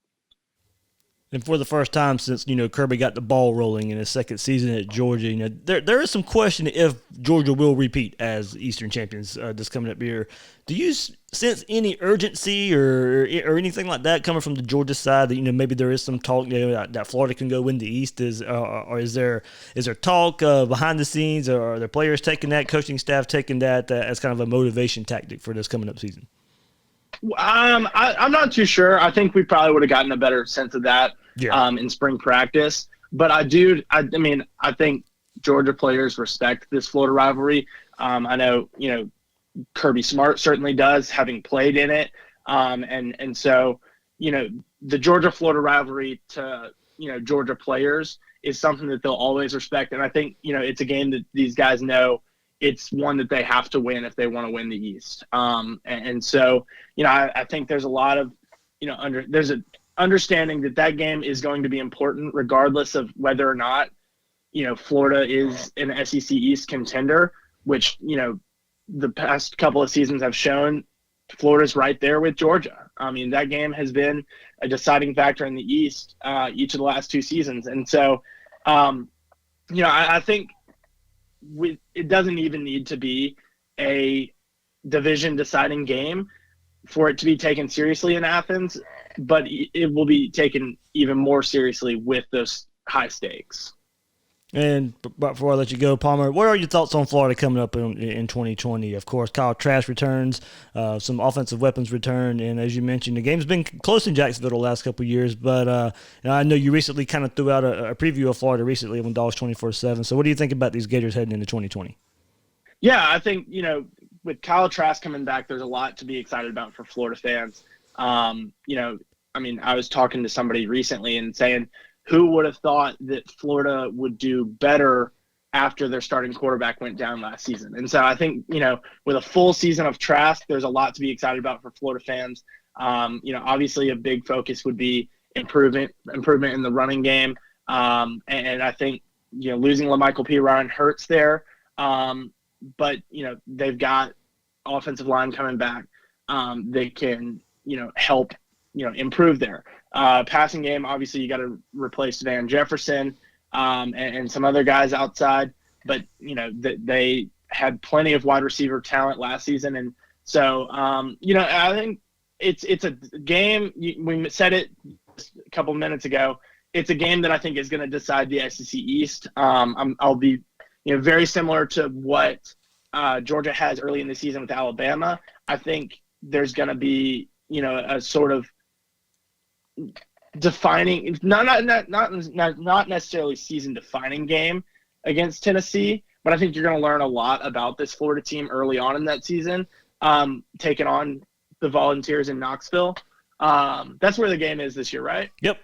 And for the first time since, Kirby got the ball rolling in his second season at Georgia, there is some question if Georgia will repeat as Eastern champions this coming up year. Do you sense any urgency or anything like that coming from the Georgia side that, maybe there is some talk that Florida can go win the East? Or is there talk behind the scenes, or are there players taking that, coaching staff taking that as kind of a motivation tactic for this coming up season? I'm not too sure. I think we probably would have gotten a better sense of that in spring practice. But I think Georgia players respect this Florida rivalry. I know, Kirby Smart certainly does, having played in it. And so, the Georgia-Florida rivalry to, Georgia players is something that they'll always respect. And I think, it's a game that these guys know it's one that they have to win if they want to win the East. And so, I think there's a lot of, there's a understanding that game is going to be important regardless of whether or not, Florida is an SEC East contender, which, the past couple of seasons have shown Florida's right there with Georgia. I mean, that game has been a deciding factor in the East each of the last 2 seasons. And so, I think it doesn't even need to be a division deciding game for it to be taken seriously in Athens, but it will be taken even more seriously with those high stakes. And before I let you go, Palmer, what are your thoughts on Florida coming up in 2020? Of course, Kyle Trask returns, some offensive weapons return, and as you mentioned, the game's been close in Jacksonville the last couple of years, but I know you recently kind of threw out a preview of Florida recently on Dogs 24/7. So what do you think about these Gators heading into 2020? Yeah, I think, with Kyle Trask coming back, there's a lot to be excited about for Florida fans. I was talking to somebody recently and saying, who would have thought that Florida would do better after their starting quarterback went down last season? And so I think, with a full season of Trask, there's a lot to be excited about for Florida fans. Obviously a big focus would be improvement in the running game. And I think, losing LaMichael P. Ryan hurts there. But, they've got offensive line coming back. They can, help, improve there. Passing game, obviously you got to replace Van Jefferson and some other guys outside. But, they had plenty of wide receiver talent last season. And so, I think it's a game. We said it a couple minutes ago. It's a game that I think is going to decide the SEC East. I'll be very similar to what Georgia has early in the season with Alabama. I think there's going to be, a sort of defining, not necessarily season-defining game against Tennessee, but I think you're going to learn a lot about this Florida team early on in that season, taking on the Volunteers in Knoxville. That's where the game is this year, right? Yep.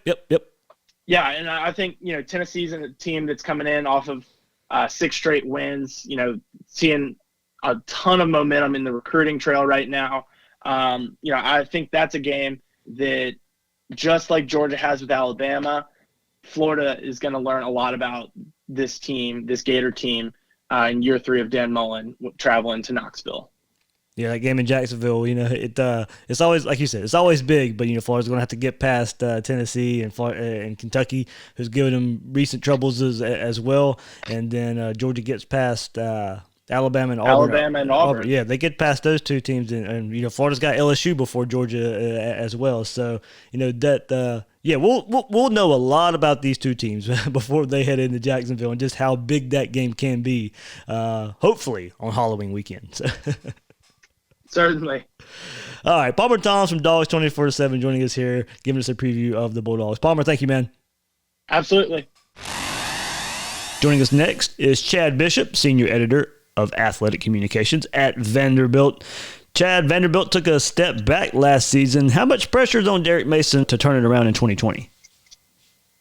Yeah, and I think, Tennessee's a team that's coming in off of 6 straight wins, seeing a ton of momentum in the recruiting trail right now. I think that's a game that, just like Georgia has with Alabama, Florida is going to learn a lot about this team, this Gator team, in year 3 of Dan Mullen traveling to Knoxville. Yeah, that game in Jacksonville, it's always, like you said, it's always big, but, Florida's going to have to get past Tennessee and Kentucky, who's given them recent troubles as well. And then Georgia gets past Alabama and Auburn. Yeah, they get past those 2 teams, and Florida's got LSU before Georgia as well. So, we'll know a lot about these 2 teams before they head into Jacksonville and just how big that game can be, hopefully on Halloween weekend. So. Certainly. All right, Palmer Thomas from Dogs 24/7 joining us here, giving us a preview of the Bulldogs. Palmer, thank you, man. Absolutely. Joining us next is Chad Bishop, senior editor of Athletic Communications at Vanderbilt. Chad, Vanderbilt took a step back last season. How much pressure is on Derek Mason to turn it around in 2020?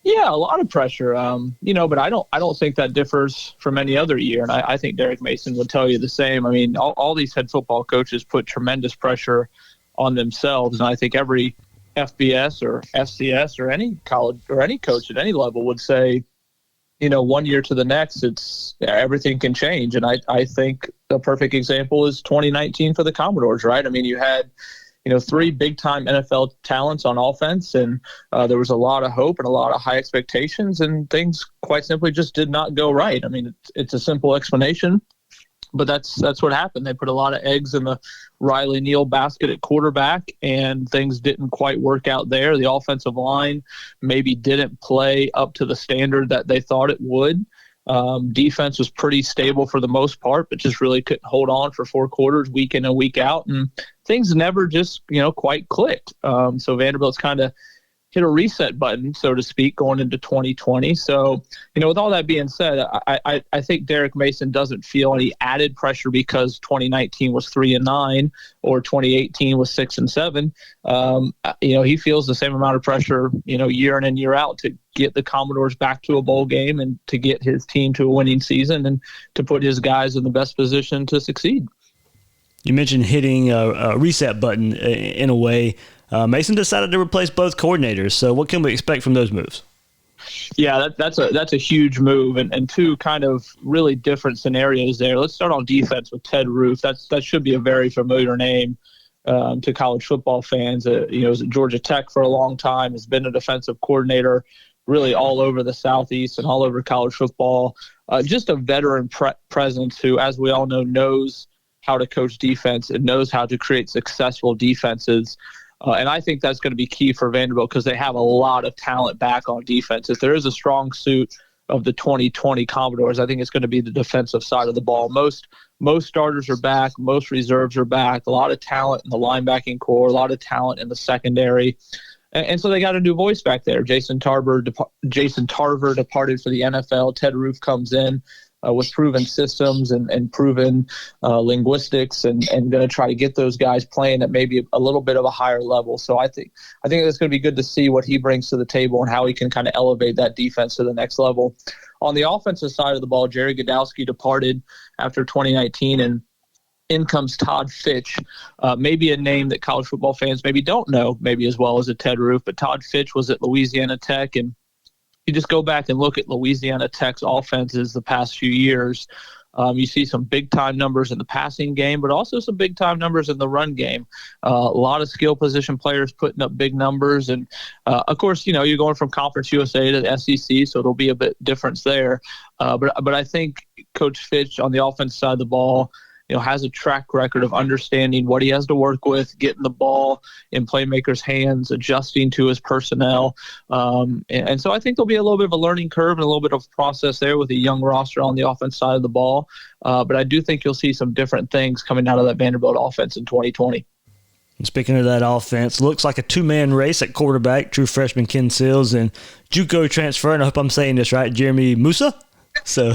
Yeah, a lot of pressure, but I don't think that differs from any other year, and I think Derek Mason would tell you the same. I mean, all these head football coaches put tremendous pressure on themselves, and I think every FBS or FCS or any college or any coach at any level would say, one year to the next, everything can change, and I think the perfect example is 2019 for the Commodores, right? I mean, you had 3 big-time NFL talents on offense, and there was a lot of hope and a lot of high expectations, and things quite simply just did not go right. I mean, it's a simple explanation, but that's what happened. They put a lot of eggs in the Riley Neal basket at quarterback, and things didn't quite work out there. The offensive line maybe didn't play up to the standard that they thought it would. Defense was pretty stable for the most part, but just really couldn't hold on for 4 quarters, week in and week out, and things never just quite clicked. So Vanderbilt's kind of hit a reset button, so to speak, going into 2020. So, with all that being said, I think Derek Mason doesn't feel any added pressure because 2019 was 3-9 or 2018 was 6-7. He feels the same amount of pressure, year in and year out to get the Commodores back to a bowl game and to get his team to a winning season and to put his guys in the best position to succeed. You mentioned hitting a reset button in a way. Mason decided to replace both coordinators. So what can we expect from those moves? Yeah, that's a huge move, and two kind of really different scenarios there. Let's start on defense with Ted Roof. That should be a very familiar name to college football fans. Was at Georgia Tech for a long time. Has been a defensive coordinator really all over the Southeast and all over college football. Just a veteran presence who, as we all know, knows how to coach defense and knows how to create successful defenses. And I think that's going to be key for Vanderbilt because they have a lot of talent back on defense. If there is a strong suit of the 2020 Commodores, I think it's going to be the defensive side of the ball. Most starters are back. Most reserves are back. A lot of talent in the linebacking core, a lot of talent in the secondary. And so they got a new voice back there. Jason Tarver departed for the NFL. Ted Roof comes in with proven systems and proven linguistics and going to try to get those guys playing at maybe a little bit of a higher level. So I think it's going to be good to see what he brings to the table and how he can kind of elevate that defense to the next level. On the offensive side of the ball, Jerry Godowski departed after 2019, and in comes Todd Fitch, maybe a name that college football fans maybe don't know maybe as well as a Ted Roof, but Todd Fitch was at Louisiana Tech, and you just go back and look at Louisiana Tech's offenses the past few years. You see some big-time numbers in the passing game, but also some big-time numbers in the run game. A lot of skill position players putting up big numbers. And, of course, you're going from Conference USA to the SEC, so there'll be a bit difference there. But I think Coach Fitch on the offense side of the ball has a track record of understanding what he has to work with, getting the ball in playmakers' hands, adjusting to his personnel. And so I think there'll be a little bit of a learning curve and a little bit of process there with a young roster on the offense side of the ball. But I do think you'll see some different things coming out of that Vanderbilt offense in 2020. And speaking of that offense, looks like a two-man race at quarterback, true freshman Ken Seals and JUCO transfer, and I hope I'm saying this right, Jeremy Musa. So,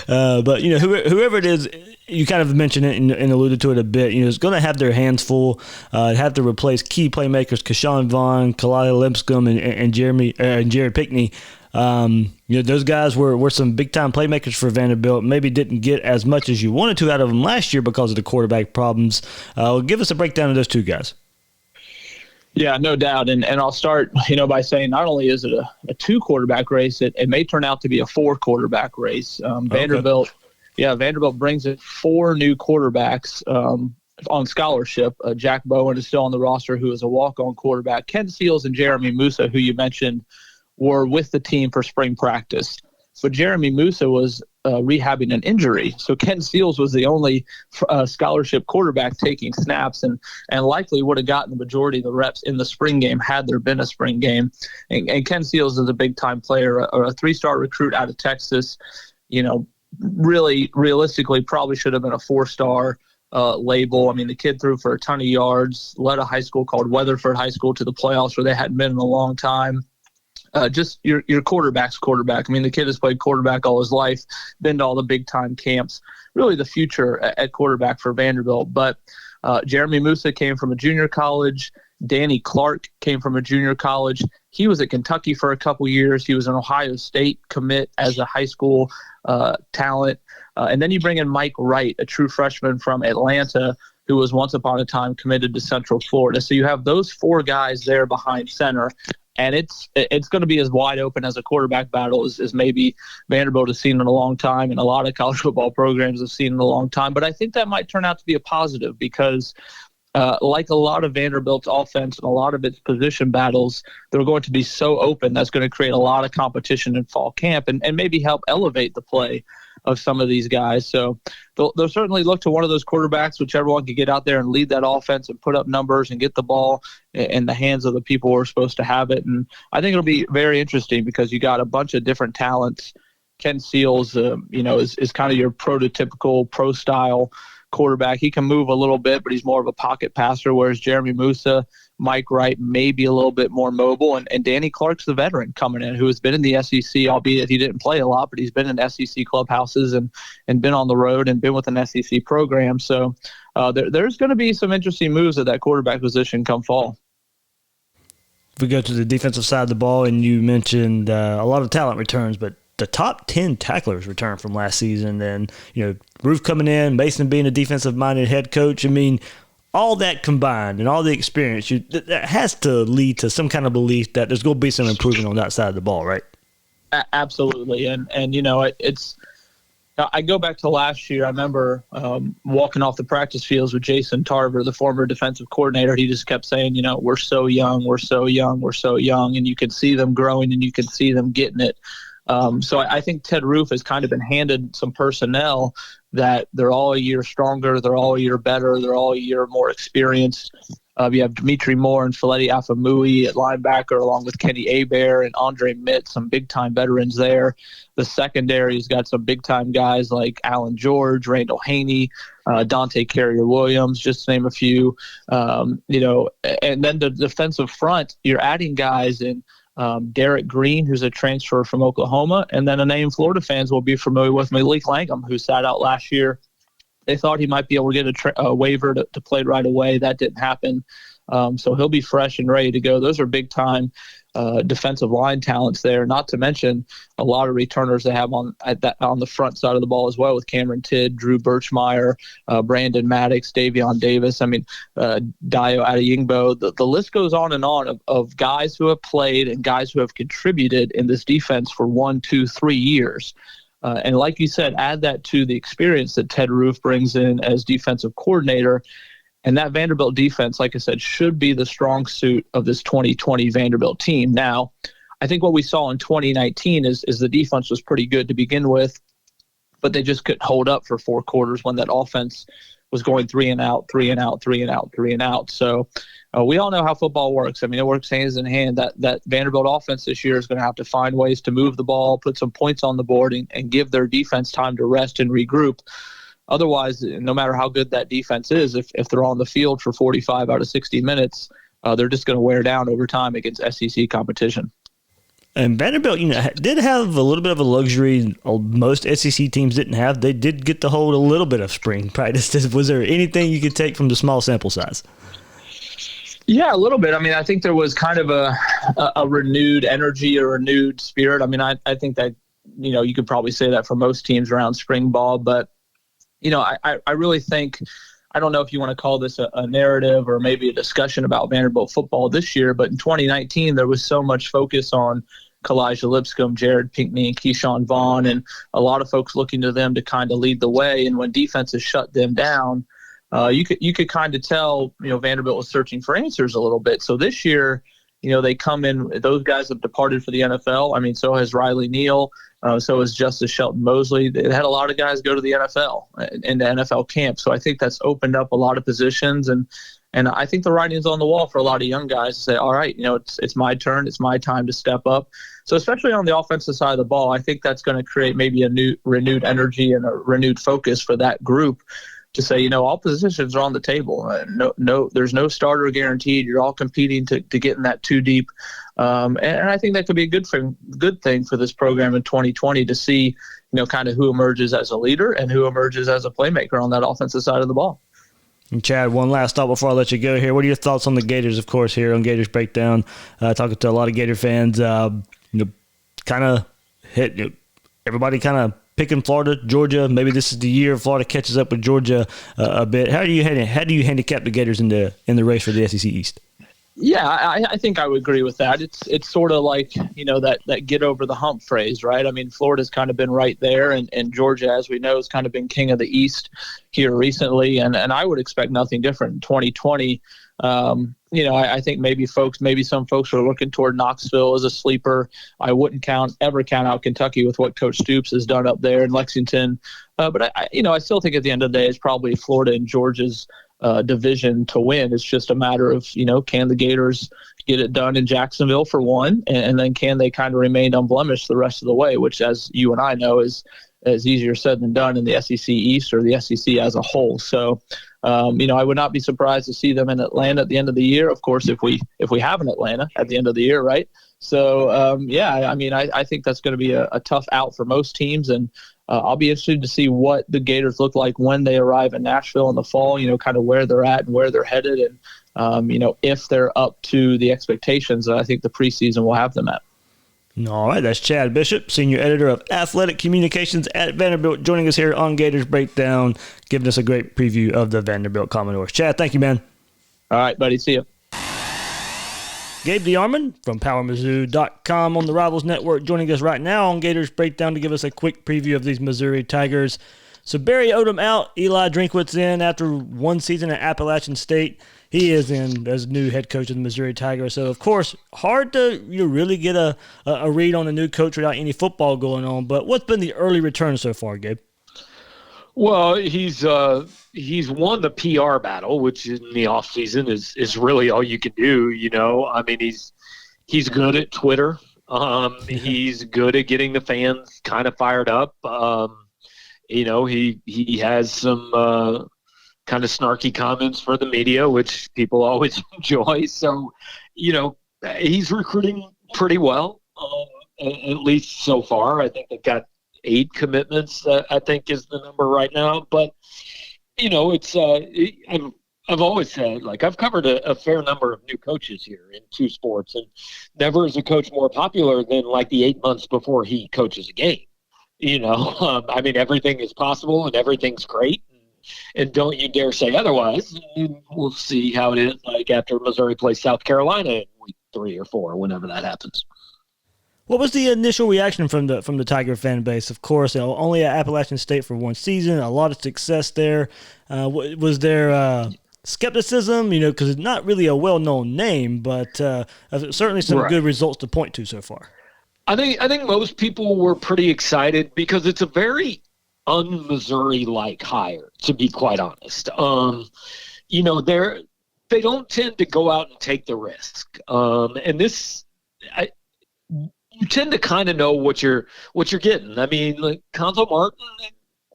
but whoever it is, you kind of mentioned it and alluded to it a bit. Is going to have their hands full. Have to replace key playmakers, Keshawn Vaughn, Kalila Lipscomb, and Jared Pickney. Those guys were some big time playmakers for Vanderbilt. Maybe didn't get as much as you wanted to out of them last year because of the quarterback problems. Give us a breakdown of those two guys. Yeah, no doubt. And I'll start, by saying not only is it a two quarterback race, it may turn out to be a four quarterback race. Vanderbilt brings in four new quarterbacks on scholarship. Jack Bowen is still on the roster, who is a walk-on quarterback. Ken Seals and Jeremy Musa, who you mentioned, were with the team for spring practice. But Jeremy Musa was rehabbing an injury. So Ken Seals was the only scholarship quarterback taking snaps and likely would have gotten the majority of the reps in the spring game had there been a spring game. And Ken Seals is a big-time player, a three-star recruit out of Texas. Really, realistically, probably should have been a four-star label. I mean, the kid threw for a ton of yards, led a high school called Weatherford High School to the playoffs where they hadn't been in a long time. Just your quarterback's quarterback. I mean, the kid has played quarterback all his life, been to all the big-time camps. Really the future at quarterback for Vanderbilt. But Jeremy Musa came from a junior college. Danny Clark came from a junior college. He was at Kentucky for a couple years. He was an Ohio State commit as a high school talent. And then you bring in Mike Wright, a true freshman from Atlanta, who was once upon a time committed to Central Florida. So you have those four guys there behind center. And it's going to be as wide open as a quarterback battle as maybe Vanderbilt has seen in a long time and a lot of college football programs have seen in a long time. But I think that might turn out to be a positive because like a lot of Vanderbilt's offense and a lot of its position battles, they're going to be so open that's going to create a lot of competition in fall camp and maybe help elevate the play of some of these guys. So they'll certainly look to one of those quarterbacks, whichever one can get out there and lead that offense and put up numbers and get the ball in the hands of the people who are supposed to have it. And I think it'll be very interesting because you got a bunch of different talents. Ken Seals, is kind of your prototypical pro-style quarterback. He can move a little bit, but he's more of a pocket passer, whereas Jeremy Musa, Mike Wright may be a little bit more mobile, and Danny Clark's the veteran coming in who has been in the SEC, albeit he didn't play a lot, but he's been in SEC clubhouses and been on the road and been with an SEC program. So there's going to be some interesting moves at that quarterback position come fall. If we go to the defensive side of the ball, and you mentioned a lot of talent returns, but the top 10 tacklers returned from last season. And, Roof coming in, Mason being a defensive-minded head coach. I mean, all that combined and all the experience, that has to lead to some kind of belief that there's going to be some improvement on that side of the ball, right? Absolutely. And it's I go back to last year. I remember walking off the practice fields with Jason Tarver, the former defensive coordinator. He just kept saying, we're so young, we're so young, we're so young. And you can see them growing and you can see them getting it. So I think Ted Roof has kind of been handed some personnel that they're all a year stronger, they're all a year better, they're all a year more experienced. You have Dimitri Moore and Faleti Afamui at linebacker, along with Kenny Hebert and Andre Mitt, some big-time veterans there. The secondary's got some big-time guys like Alan George, Randall Haney, Dante Carrier-Williams, just to name a few. And then the defensive front, you're adding guys in Derek Green, who's a transfer from Oklahoma, and then a name Florida fans will be familiar with, Malik Langham, who sat out last year. They thought he might be able to get a waiver to play right away. That didn't happen. So he'll be fresh and ready to go. Those are big-time defensive line talents there, not to mention a lot of returners they have on the front side of the ball as well, with Cameron Tidd, Drew Birchmeyer, Brandon Maddox, Davion Davis, Dio Adeyingbo. The list goes on and on of guys who have played and guys who have contributed in this defense for 1, 2, 3 years. And like you said, add that to the experience that Ted Roof brings in as defensive coordinator. And that Vanderbilt defense, like I said, should be the strong suit of this 2020 Vanderbilt team. Now, I think what we saw in 2019 is the defense was pretty good to begin with, but they just couldn't hold up for 4 quarters when that offense was going 3 and out, 3 and out, 3 and out, 3 and out. So we all know how football works. I mean, it works hands in hand. That Vanderbilt offense this year is going to have to find ways to move the ball, put some points on the board, and give their defense time to rest and regroup. Otherwise, no matter how good that defense is, if they're on the field for 45 out of 60 minutes, they're just going to wear down over time against SEC competition. And Vanderbilt, did have a little bit of a luxury most SEC teams didn't have. They did get to hold a little bit of spring practice. Was there anything you could take from the small sample size? Yeah, a little bit. I mean, I think there was kind of a renewed energy, a renewed spirit. I mean, I think that, you could probably say that for most teams around spring ball, but I really think, I don't know if you want to call this a narrative or maybe a discussion about Vanderbilt football this year, but in 2019, there was so much focus on Kalijah Lipscomb, Jared Pinkney, and Keyshawn Vaughn, and a lot of folks looking to them to kind of lead the way. And when defenses shut them down, you could kind of tell, Vanderbilt was searching for answers a little bit. So this year, they come in, those guys have departed for the NFL. I mean, so has Riley Neal. So has Justice Shelton Mosley. They had a lot of guys go to the NFL and the NFL camp. So I think that's opened up a lot of positions. And I think the writing's on the wall for a lot of young guys to say, all right, it's my turn. It's my time to step up. So especially on the offensive side of the ball, I think that's going to create maybe a new renewed energy and a renewed focus for that group to say, all positions are on the table. No, there's no starter guaranteed. You're all competing to get in that 2 deep. And I think that could be a good thing for this program in 2020 to see, kind of who emerges as a leader and who emerges as a playmaker on that offensive side of the ball. And Chad, one last thought before I let you go here. What are your thoughts on the Gators, of course, here on Gators Breakdown? Talking to a lot of Gator fans, kind of hit everybody kind of picking Florida, Georgia. Maybe this is the year Florida catches up with Georgia a bit. How do you handicap the Gators in the race for the SEC East? Yeah, I think I would agree with that. It's sort of like, that get over the hump phrase, right? I mean, Florida's kind of been right there, and Georgia, as we know, has kind of been king of the East here recently, and I would expect nothing different in 2020. I think maybe some folks are looking toward Knoxville as a sleeper. I wouldn't ever count out Kentucky with what Coach Stoops has done up there in Lexington. But I still think at the end of the day, it's probably Florida and Georgia's division to win. It's just a matter of, can the Gators get it done in Jacksonville for one, and then can they kind of remain unblemished the rest of the way, which, as you and I know, is easier said than done in the SEC East or the SEC as a whole. So, I would not be surprised to see them in Atlanta at the end of the year. Of course, if we have an Atlanta at the end of the year, right? So, I think that's going to be a tough out for most teams, and I'll be interested to see what the Gators look like when they arrive in Nashville in the fall, kind of where they're at and where they're headed, and if they're up to the expectations that I think the preseason will have them at. All right, that's Chad Bishop, Senior Editor of Athletic Communications at Vanderbilt, joining us here on Gators Breakdown, giving us a great preview of the Vanderbilt Commodores. Chad, thank you, man. All right, buddy. See you. Gabe DeArmond from PowerMizzou.com on the Rivals Network joining us right now on Gators Breakdown to give us a quick preview of these Missouri Tigers. So Barry Odom out, Eli Drinkwitz in after one season at Appalachian State. He is in as new head coach of the Missouri Tigers. So, of course, hard to really get a read on a new coach without any football going on. But what's been the early return so far, Gabe? Well, he's won the PR battle, which in the offseason is really all you can do, you know. I mean, he's good at Twitter. He's good at getting the fans kind of fired up. You know, he has some kind of snarky comments for the media, which people always enjoy. So, you know, he's recruiting pretty well, at least so far. I think they've got 8 commitments, I think is the number right now. But, you know, it's I've always said, like, I've covered a fair number of new coaches here in 2 sports, and never is a coach more popular than like the 8 months before he coaches a game. You know, I mean, everything is possible and everything's great. And don't you dare say otherwise. And we'll see how it is like after Missouri plays South Carolina in week 3 or 4, whenever that happens. What was the initial reaction from the Tiger fan base? Of course, only at Appalachian State for one season, a lot of success there. Was there skepticism? You know, because it's not really a well-known name, but certainly some good results to point to so far. I think most people were pretty excited because it's a very un-Missouri-like hire, to be quite honest. You know, they don't tend to go out and take the risk, and this. You tend to kind of know what you're getting. I mean, like Conzo Martin,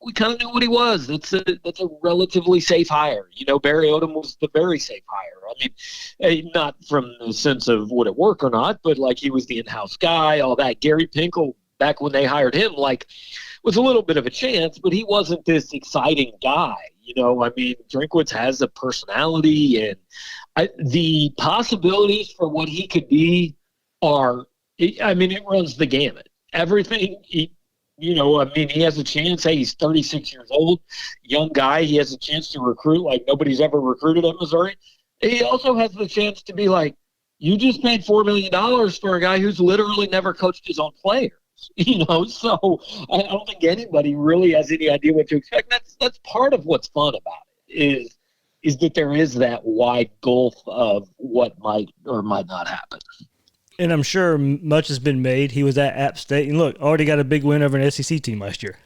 we kind of knew what he was. That's a relatively safe hire. You know, Barry Odom was the very safe hire. I mean, not from the sense of would it work or not, but like he was the in-house guy, all that. Gary Pinkel, back when they hired him, like was a little bit of a chance, but he wasn't this exciting guy. You know, I mean, Drinkwitz has a personality, and the possibilities for what he could be are. I mean, it runs the gamut. Everything, you know, I mean, he has a chance. Hey, he's 36 years old, young guy. He has a chance to recruit like nobody's ever recruited at Missouri. He also has the chance to be like, you just paid $4 million for a guy who's literally never coached his own players. You know, so I don't think anybody really has any idea what to expect. That's part of what's fun about it is that there is that wide gulf of what might or might not happen. And I'm sure much has been made. He was at App State. And look, already got a big win over an SEC team last year.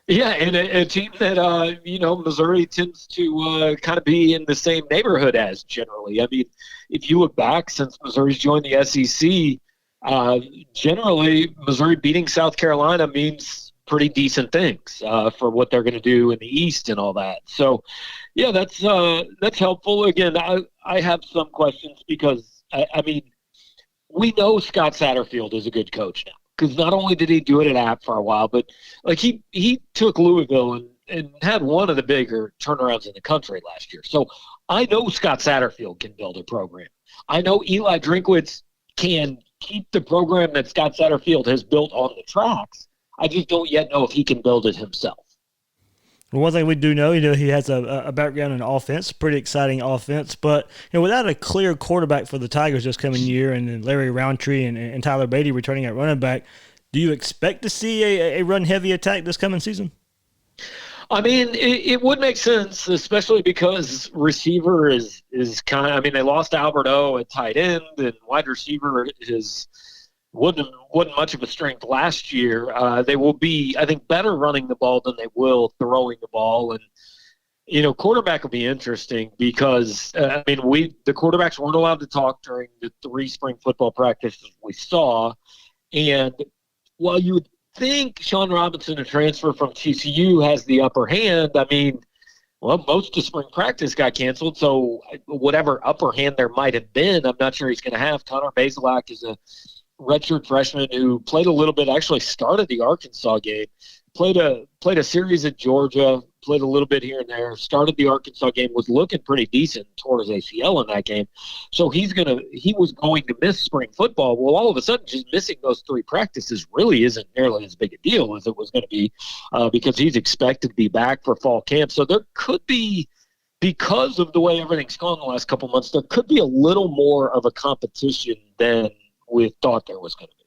Yeah, and a team that, you know, Missouri tends to kind of be in the same neighborhood as generally. I mean, if you look back since Missouri's joined the SEC, generally Missouri beating South Carolina means pretty decent things for what they're going to do in the East and all that. So, yeah, that's helpful. Again, I have some questions because, I mean, we know Scott Satterfield is a good coach now because not only did he do it at App for a while, but like he took Louisville and had one of the bigger turnarounds in the country last year. So I know Scott Satterfield can build a program. I know Eli Drinkwitz can keep the program that Scott Satterfield has built on the tracks. I just don't yet know if he can build it himself. Well, one thing we do know, he has a background in offense, pretty exciting offense. But without a clear quarterback for the Tigers this coming year, and then Larry Roundtree and Tyler Beatty returning at running back, do you expect to see a run-heavy attack this coming season? I mean, it would make sense, especially because receiver is kind of. I mean, they lost Albert O at tight end, and wide receiver wasn't much of a strength last year. They will be, I think, better running the ball than they will throwing the ball. And, quarterback will be interesting because, the quarterbacks weren't allowed to talk during the 3 spring football practices we saw. And while you would think Sean Robinson, a transfer from TCU, has the upper hand, I mean, well, most of spring practice got canceled, so whatever upper hand there might have been, I'm not sure he's going to have. Connor Bazelak is a redshirt freshman who played a little bit, actually started the Arkansas game, played a series at Georgia, played a little bit here and there, started the Arkansas game, was looking pretty decent, tore his ACL in that game. So he was going to miss spring football. Well, all of a sudden, just missing those 3 practices really isn't nearly as big a deal as it was going to be because he's expected to be back for fall camp. So there could be, because of the way everything's gone the last couple months, there could be a little more of a competition than we thought there was going to be.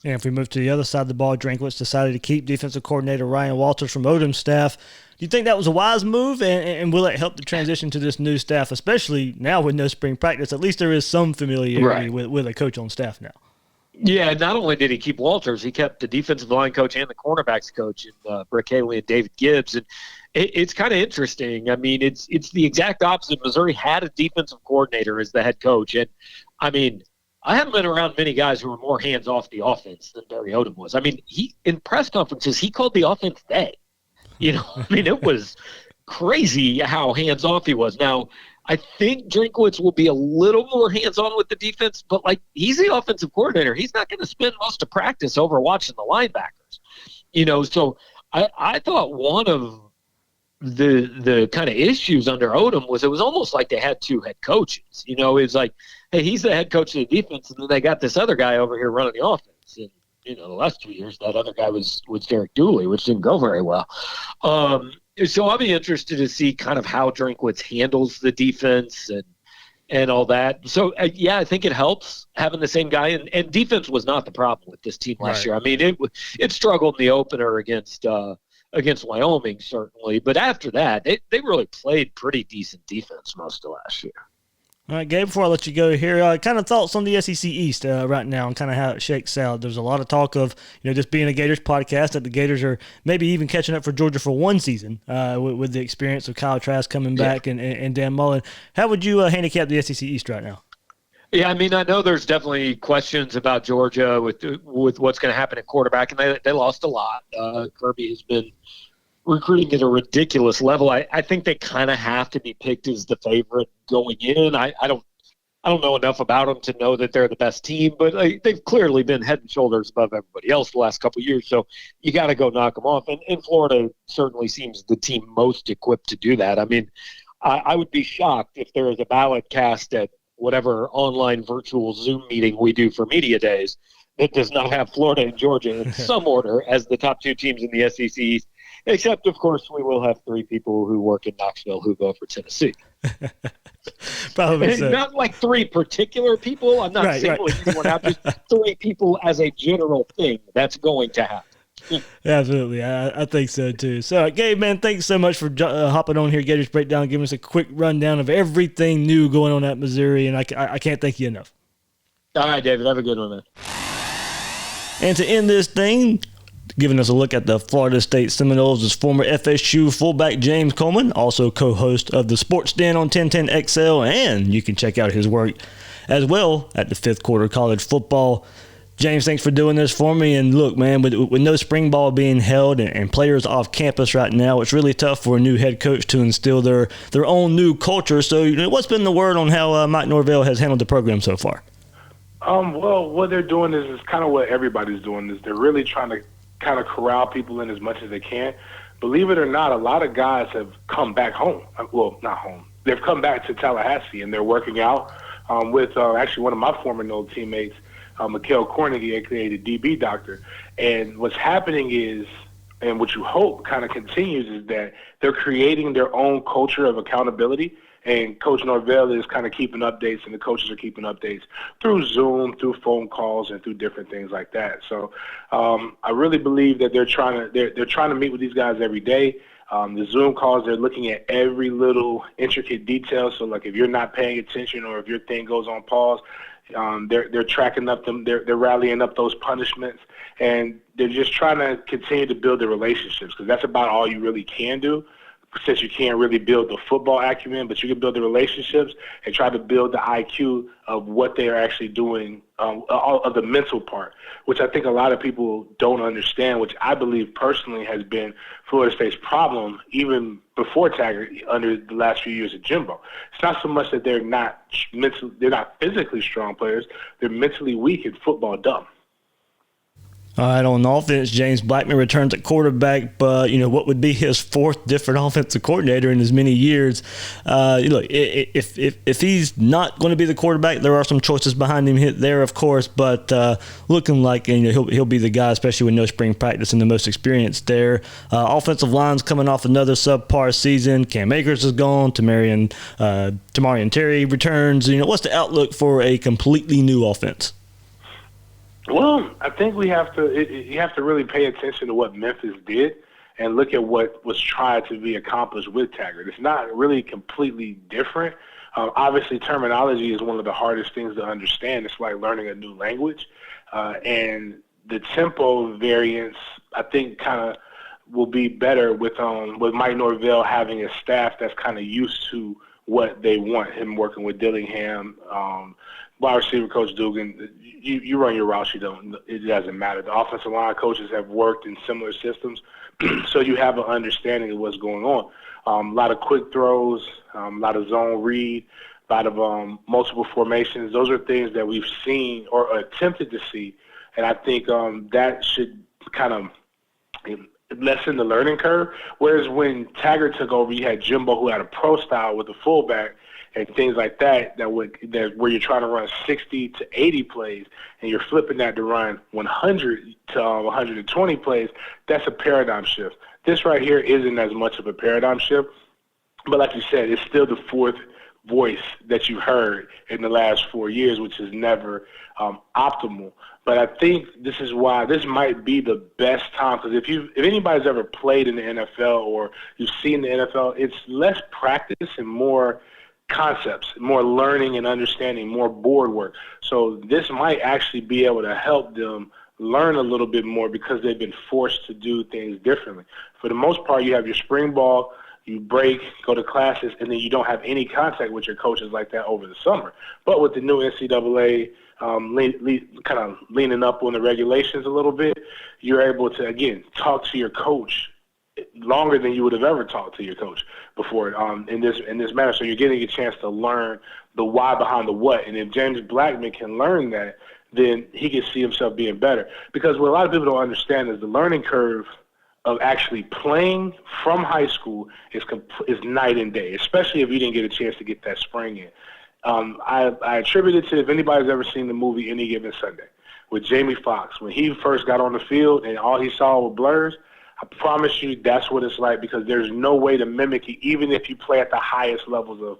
And if we move to the other side of the ball, Drinkwitz decided to keep defensive coordinator Ryan Walters from Odom's staff. Do you think that was a wise move, and will it help the transition to this new staff, especially now with no spring practice? At least there is some familiarity with a coach on staff now. Yeah, not only did he keep Walters, he kept the defensive line coach and the cornerbacks coach, and Brick Haley and David Gibbs. And it's kind of interesting. I mean, it's the exact opposite. Missouri had a defensive coordinator as the head coach, and I mean, I haven't been around many guys who were more hands off the offense than Barry Odom was. I mean, in press conferences, he called the offense they. I mean, it was crazy how hands off he was. Now, I think Drinkwitz will be a little more hands on with the defense, but he's the offensive coordinator. He's not going to spend most of practice over watching the linebackers. So I thought one of the kind of issues under Odom was it was almost like they had 2 head coaches. It was like, hey, he's the head coach of the defense, and then they got this other guy over here running the offense. And, the last 2 years, that other guy was Derek Dooley, which didn't go very well. So I'll be interested to see kind of how Drinkwitz handles the defense and all that. So, I think it helps having the same guy. And defense was not the problem with this team last year. I mean, it struggled in the opener against Wyoming, certainly. But after that, they really played pretty decent defense most of last year. All right, Gabe, before I let you go here, kind of thoughts on the SEC East right now and kind of how it shakes out. There's a lot of talk of, this being a Gators podcast, that the Gators are maybe even catching up for Georgia for one season with the experience of Kyle Trask coming back and Dan Mullen. How would you handicap the SEC East right now? Yeah, I mean, I know there's definitely questions about Georgia with what's going to happen at quarterback, and they lost a lot. Kirby has been recruiting at a ridiculous level. I think they kind of have to be picked as the favorite going in. I don't know enough about them to know that they're the best team, but they've clearly been head and shoulders above everybody else the last couple of years. So you got to go knock them off. And Florida certainly seems the team most equipped to do that. I mean, I would be shocked if there is a ballot cast at whatever online virtual Zoom meeting we do for media days that does not have Florida and Georgia in some order as the top 2 teams in the SEC East. Except, of course, we will have 3 people who work in Knoxville who go for Tennessee. Probably so. Not like 3 particular people. I'm not singling anyone out. Just 3 people as a general thing that's going to happen. Absolutely. I think so, too. So, Gabe, man, thanks so much for hopping on here, Gators Breakdown, giving us a quick rundown of everything new going on at Missouri, and I can't thank you enough. All right, David. Have a good one, man. And to end this thing, giving us a look at the Florida State Seminoles is former FSU fullback James Coleman, also co-host of the Sports Den on 1010XL, and you can check out his work as well at the Fifth Quarter College Football. James, thanks for doing this for me. And look, man, with no spring ball being held and players off campus right now, it's really tough for a new head coach to instill their own new culture. So, what's been the word on how Mike Norvell has handled the program so far? Well, what they're doing is kind of what everybody's doing. Is they're really trying to kind of corral people in as much as they can. Believe it or not, a lot of guys have come back home. Well, not home. They've come back to Tallahassee, and they're working out with actually one of my former Noel teammates, Mikael Cornigy, a.k.a. the DB doctor. And what's happening is, and what you hope kind of continues, is that they're creating their own culture of accountability. And Coach Norvell is kind of keeping updates, and the coaches are keeping updates through Zoom, through phone calls, and through different things like that. So I really believe that they're trying to meet with these guys every day. The Zoom calls, they're looking at every little intricate detail. So, like, if you're not paying attention or if your thing goes on pause, they're tracking up them. They're rallying up those punishments, and they're just trying to continue to build the relationships, because that's about all you really can do. Since you can't really build the football acumen, but you can build the relationships and try to build the IQ of what they are actually doing, all of the mental part, which I think a lot of people don't understand, which I believe personally has been Florida State's problem even before Taggart under the last few years of Jimbo. It's not so much that they're not physically strong players, they're mentally weak and football dumb. All right, on offense, James Blackman returns at quarterback, but, what would be his fourth different offensive coordinator in as many years? Look, if he's not going to be the quarterback, there are some choices behind him there, of course, but looking like he'll be the guy, especially with no spring practice and the most experience there. Offensive line's coming off another subpar season. Cam Akers is gone. Tamarian Terry returns. What's the outlook for a completely new offense? Well, I think you have to really pay attention to what Memphis did and look at what was tried to be accomplished with Taggart. It's not really completely different. Obviously, terminology is one of the hardest things to understand. It's like learning a new language. And the tempo variance, I think, kind of will be better with Mike Norvell having a staff that's kind of used to what they want, him working with Dillingham, wide receiver coach Dugan. You run your routes, it doesn't matter. The offensive line coaches have worked in similar systems, so you have an understanding of what's going on. A lot of quick throws, a lot of zone read, a lot of multiple formations. Those are things that we've seen or attempted to see, and I think that should kind of lessen the learning curve. Whereas when Taggart took over, you had Jimbo, who had a pro style with a fullback, and things like that where you're trying to run 60 to 80 plays and you're flipping that to run 100 to 120 plays. That's a paradigm shift. This right here isn't as much of a paradigm shift, but like you said, it's still the fourth voice that you've heard in the last 4 years, which is never optimal. But I think this is why this might be the best time, because if anybody's ever played in the NFL or you've seen the NFL, it's less practice and more concepts, more learning and understanding, more board work. So this might actually be able to help them learn a little bit more because they've been forced to do things differently. For the most part, you have your spring ball, you break, go to classes, and then you don't have any contact with your coaches like that over the summer. But with the new NCAA kind of leaning up on the regulations a little bit, you're able to, again, talk to your coach longer than you would have ever talked to your coach before in this manner. So you're getting a chance to learn the why behind the what. And if James Blackman can learn that, then he can see himself being better. Because what a lot of people don't understand is the learning curve of actually playing from high school is night and day, especially if you didn't get a chance to get that spring in. I attribute it to, if anybody's ever seen the movie Any Given Sunday with Jamie Foxx, when he first got on the field and all he saw were blurs. I promise you that's what it's like, because there's no way to mimic it, even if you play at the highest levels of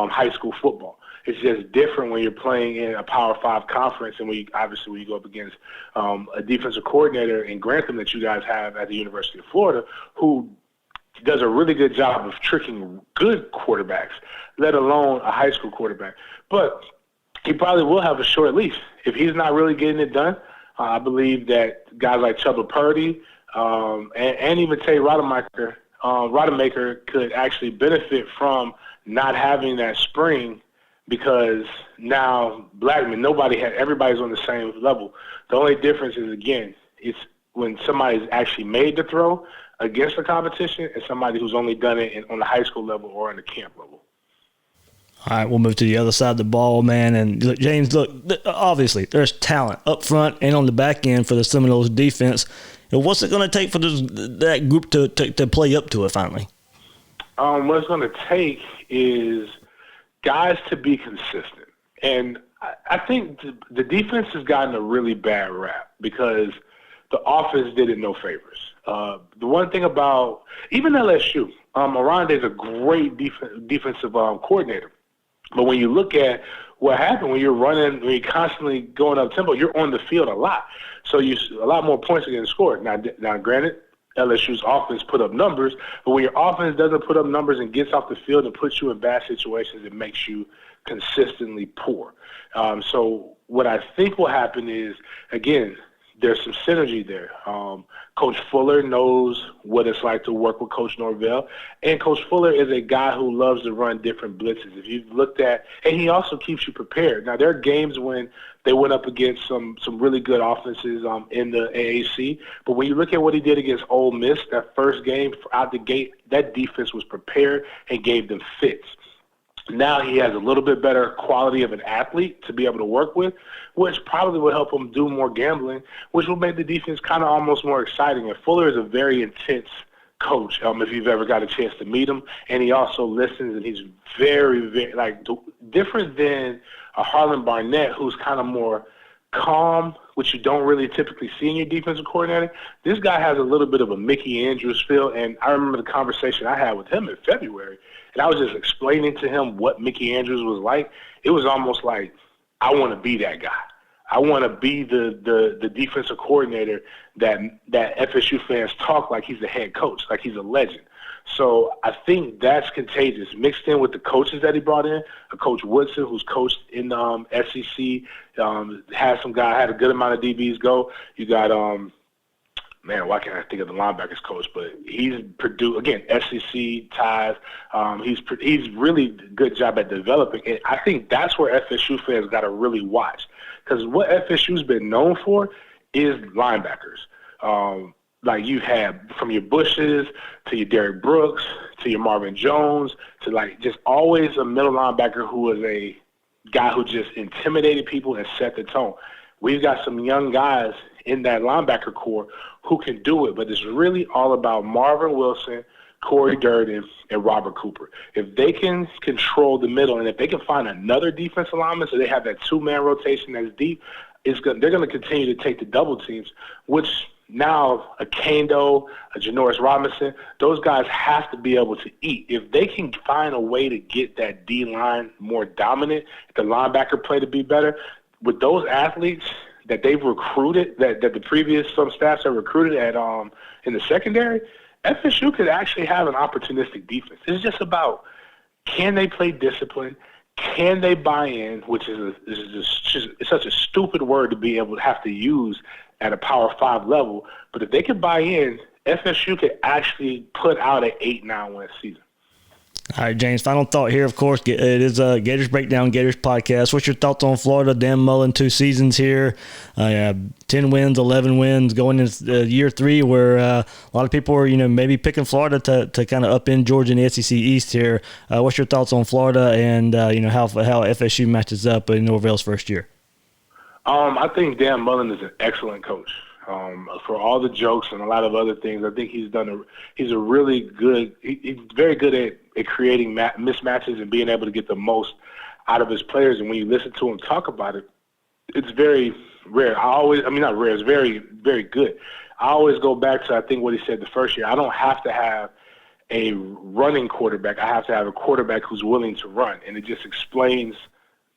high school football. It's just different when you're playing in a Power 5 conference, and when you go up against a defensive coordinator in Grantham that you guys have at the University of Florida, who does a really good job of tricking good quarterbacks, let alone a high school quarterback. But he probably will have a short leash. If he's not really getting it done, I believe that guys like Chuba Purdy, and even Tay Rodemaker could actually benefit from not having that spring, because now Blackman, everybody's on the same level. The only difference is, again, it's when somebody's actually made the throw against the competition and somebody who's only done it on the high school level or in the camp level. All right, we'll move to the other side of the ball, man. And look, James, obviously there's talent up front and on the back end for the Seminoles defense. What's it going to take for that group to play up to it finally? What it's going to take is guys to be consistent. And I think the defense has gotten a really bad rap because the offense did it no favors. The one thing about even LSU, Aronde's a great defensive coordinator. But when you look at what happened when you're constantly going up tempo, you're on the field a lot. So a lot more points are getting scored. Now, granted, LSU's offense put up numbers, but when your offense doesn't put up numbers and gets off the field and puts you in bad situations, it makes you consistently poor. So what I think will happen is, again, there's some synergy there. Coach Fuller knows what it's like to work with Coach Norvell, and Coach Fuller is a guy who loves to run different blitzes. If you've looked at, and he also keeps you prepared. Now, there are games when they went up against some really good offenses in the AAC, but when you look at what he did against Ole Miss, that first game out the gate, that defense was prepared and gave them fits. Now he has a little bit better quality of an athlete to be able to work with, which probably will help him do more gambling, which will make the defense kind of almost more exciting. And Fuller is a very intense coach, if you've ever got a chance to meet him. And he also listens, and he's very, very, different than a Harlan Barnett, who's kind of more calm, which you don't really typically see in your defensive coordinator. This guy has a little bit of a Mickey Andrews feel, and I remember the conversation I had with him in February, and I was just explaining to him what Mickey Andrews was like. It was almost like, I want to be that guy. I want to be the defensive coordinator that FSU fans talk like he's the head coach, like he's a legend. So I think that's contagious, mixed in with the coaches that he brought in. Coach Woodson, who's coached in SEC, had a good amount of DBs go. You got, why can't I think of the linebackers coach? But he's produced, again, SEC ties. He's really good job at developing. And I think that's where FSU fans got to really watch. Because what FSU's been known for is linebackers. You had from your Bushes to your Derek Brooks to your Marvin Jones to just always a middle linebacker who was a guy who just intimidated people and set the tone. We've got some young guys in that linebacker core who can do it, but it's really all about Marvin Wilson, Corey Durden, and Robert Cooper. If they can control the middle and if they can find another defensive lineman so they have that two-man rotation that's deep, they're going to continue to take the double teams, which now a Kando, a Janoris Robinson, those guys have to be able to eat. If they can find a way to get that D-line more dominant, the linebacker play to be better, with those athletes that they've recruited, that the previous some staffs have recruited at in the secondary, FSU could actually have an opportunistic defense. It's just about, can they play discipline? Can they buy in, which is it's such a stupid word to be able to have to use at a Power 5 level. But if they can buy in, FSU could actually put out an 8-9 win season. All right, James, final thought here, of course. It is a Gators Breakdown, Gators podcast. What's your thoughts on Florida? Dan Mullen, 2 seasons here, 10 wins, 11 wins, going into year 3 where a lot of people are, maybe picking Florida to kind of upend Georgia in the SEC East here. What's your thoughts on Florida and, how FSU matches up in Norvell's first year? I think Dan Mullen is an excellent coach. For all the jokes and a lot of other things, I think he's a really good. He's very good at creating mismatches and being able to get the most out of his players. And when you listen to him talk about it, it's very rare. Not rare. It's very, very good. I always go back to, I think, what he said the first year. I don't have to have a running quarterback. I have to have a quarterback who's willing to run. And it just explains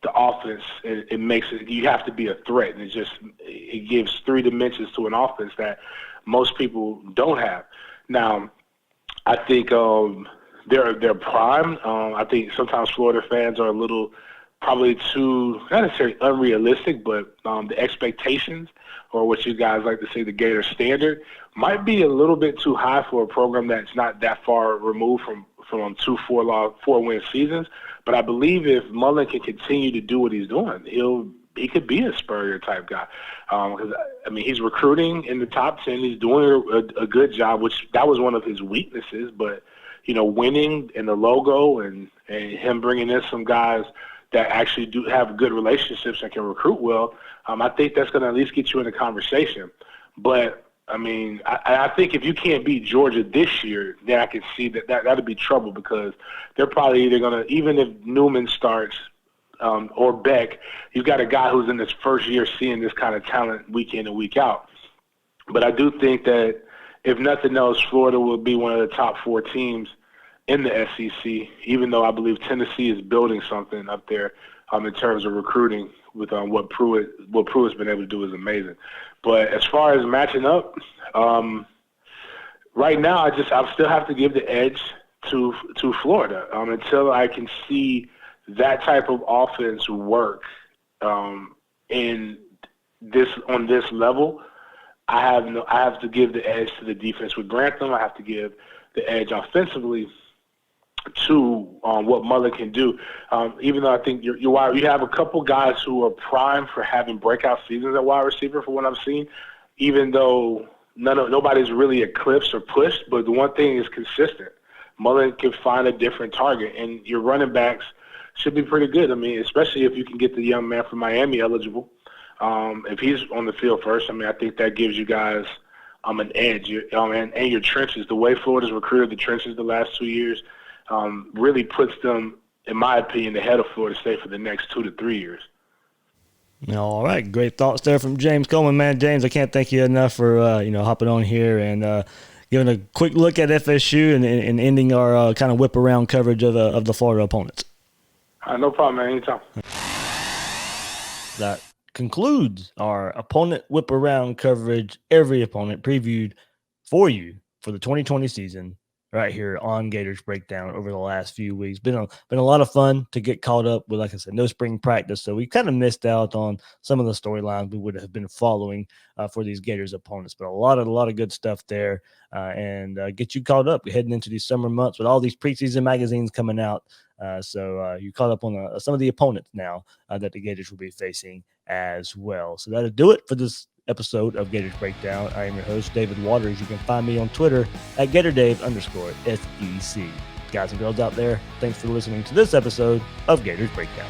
the offense. It makes it, you have to be a threat. And it gives 3 dimensions to an offense that most people don't have. Now, I think they're prime. I think sometimes Florida fans are a little probably too, not necessarily unrealistic, but the expectations, or what you guys like to say, the Gator standard, might be a little bit too high for a program that's not that far removed from 2 4-win seasons. But I believe if Mullen can continue to do what he's doing, he could be a Spurrier type guy. Because he's recruiting in the top 10. He's doing a good job, which that was one of his weaknesses. But winning and the logo and him bringing in some guys that actually do have good relationships and can recruit well, I think that's going to at least get you in a conversation. But I think if you can't beat Georgia this year, then I can see that'll be trouble, because they're probably either going to, even if Newman starts or Beck, you've got a guy who's in his first year seeing this kind of talent week in and week out. But I do think that if nothing else, Florida will be one of the top 4 teams in the SEC, even though I believe Tennessee is building something up there in terms of recruiting with what Pruitt's been able to do is amazing. But as far as matching up, right now I still have to give the edge to Florida until I can see that type of offense work on this level. I have to give the edge to the defense with Grantham. I have to give the edge offensively to what Mullen can do. Even though I think you have a couple guys who are primed for having breakout seasons at wide receiver for what I've seen, even though nobody's really eclipsed or pushed. But the one thing is consistent. Mullen can find a different target. And your running backs, should be pretty good. I mean, especially if you can get the young man from Miami eligible. If he's on the field first, I mean, I think that gives you guys an edge. And your trenches, the way Florida's recruited the trenches the last 2 years, really puts them, in my opinion, ahead of Florida State for the next 2 to 3 years. All right, great thoughts there from James Coleman, man. James, I can't thank you enough for hopping on here and giving a quick look at FSU and ending our kind of whip around coverage of the Florida opponents. No problem, man. Anytime. That concludes our opponent whip around coverage, every opponent previewed for you for the 2020 season right here on Gators Breakdown over the last few weeks. Been a lot of fun to get caught up with, like I said, no spring practice, so we kind of missed out on some of the storylines we would have been following for these Gators opponents. But a lot of good stuff there, and get you caught up heading into these summer months with all these preseason magazines coming out. So you caught up on some of the opponents now that the Gators will be facing as well. So that'll do it for this episode of Gators Breakdown. I am your host, David Waters. You can find me on Twitter at GatorDave_SEC. Guys and girls out there, thanks for listening to this episode of Gators Breakdown.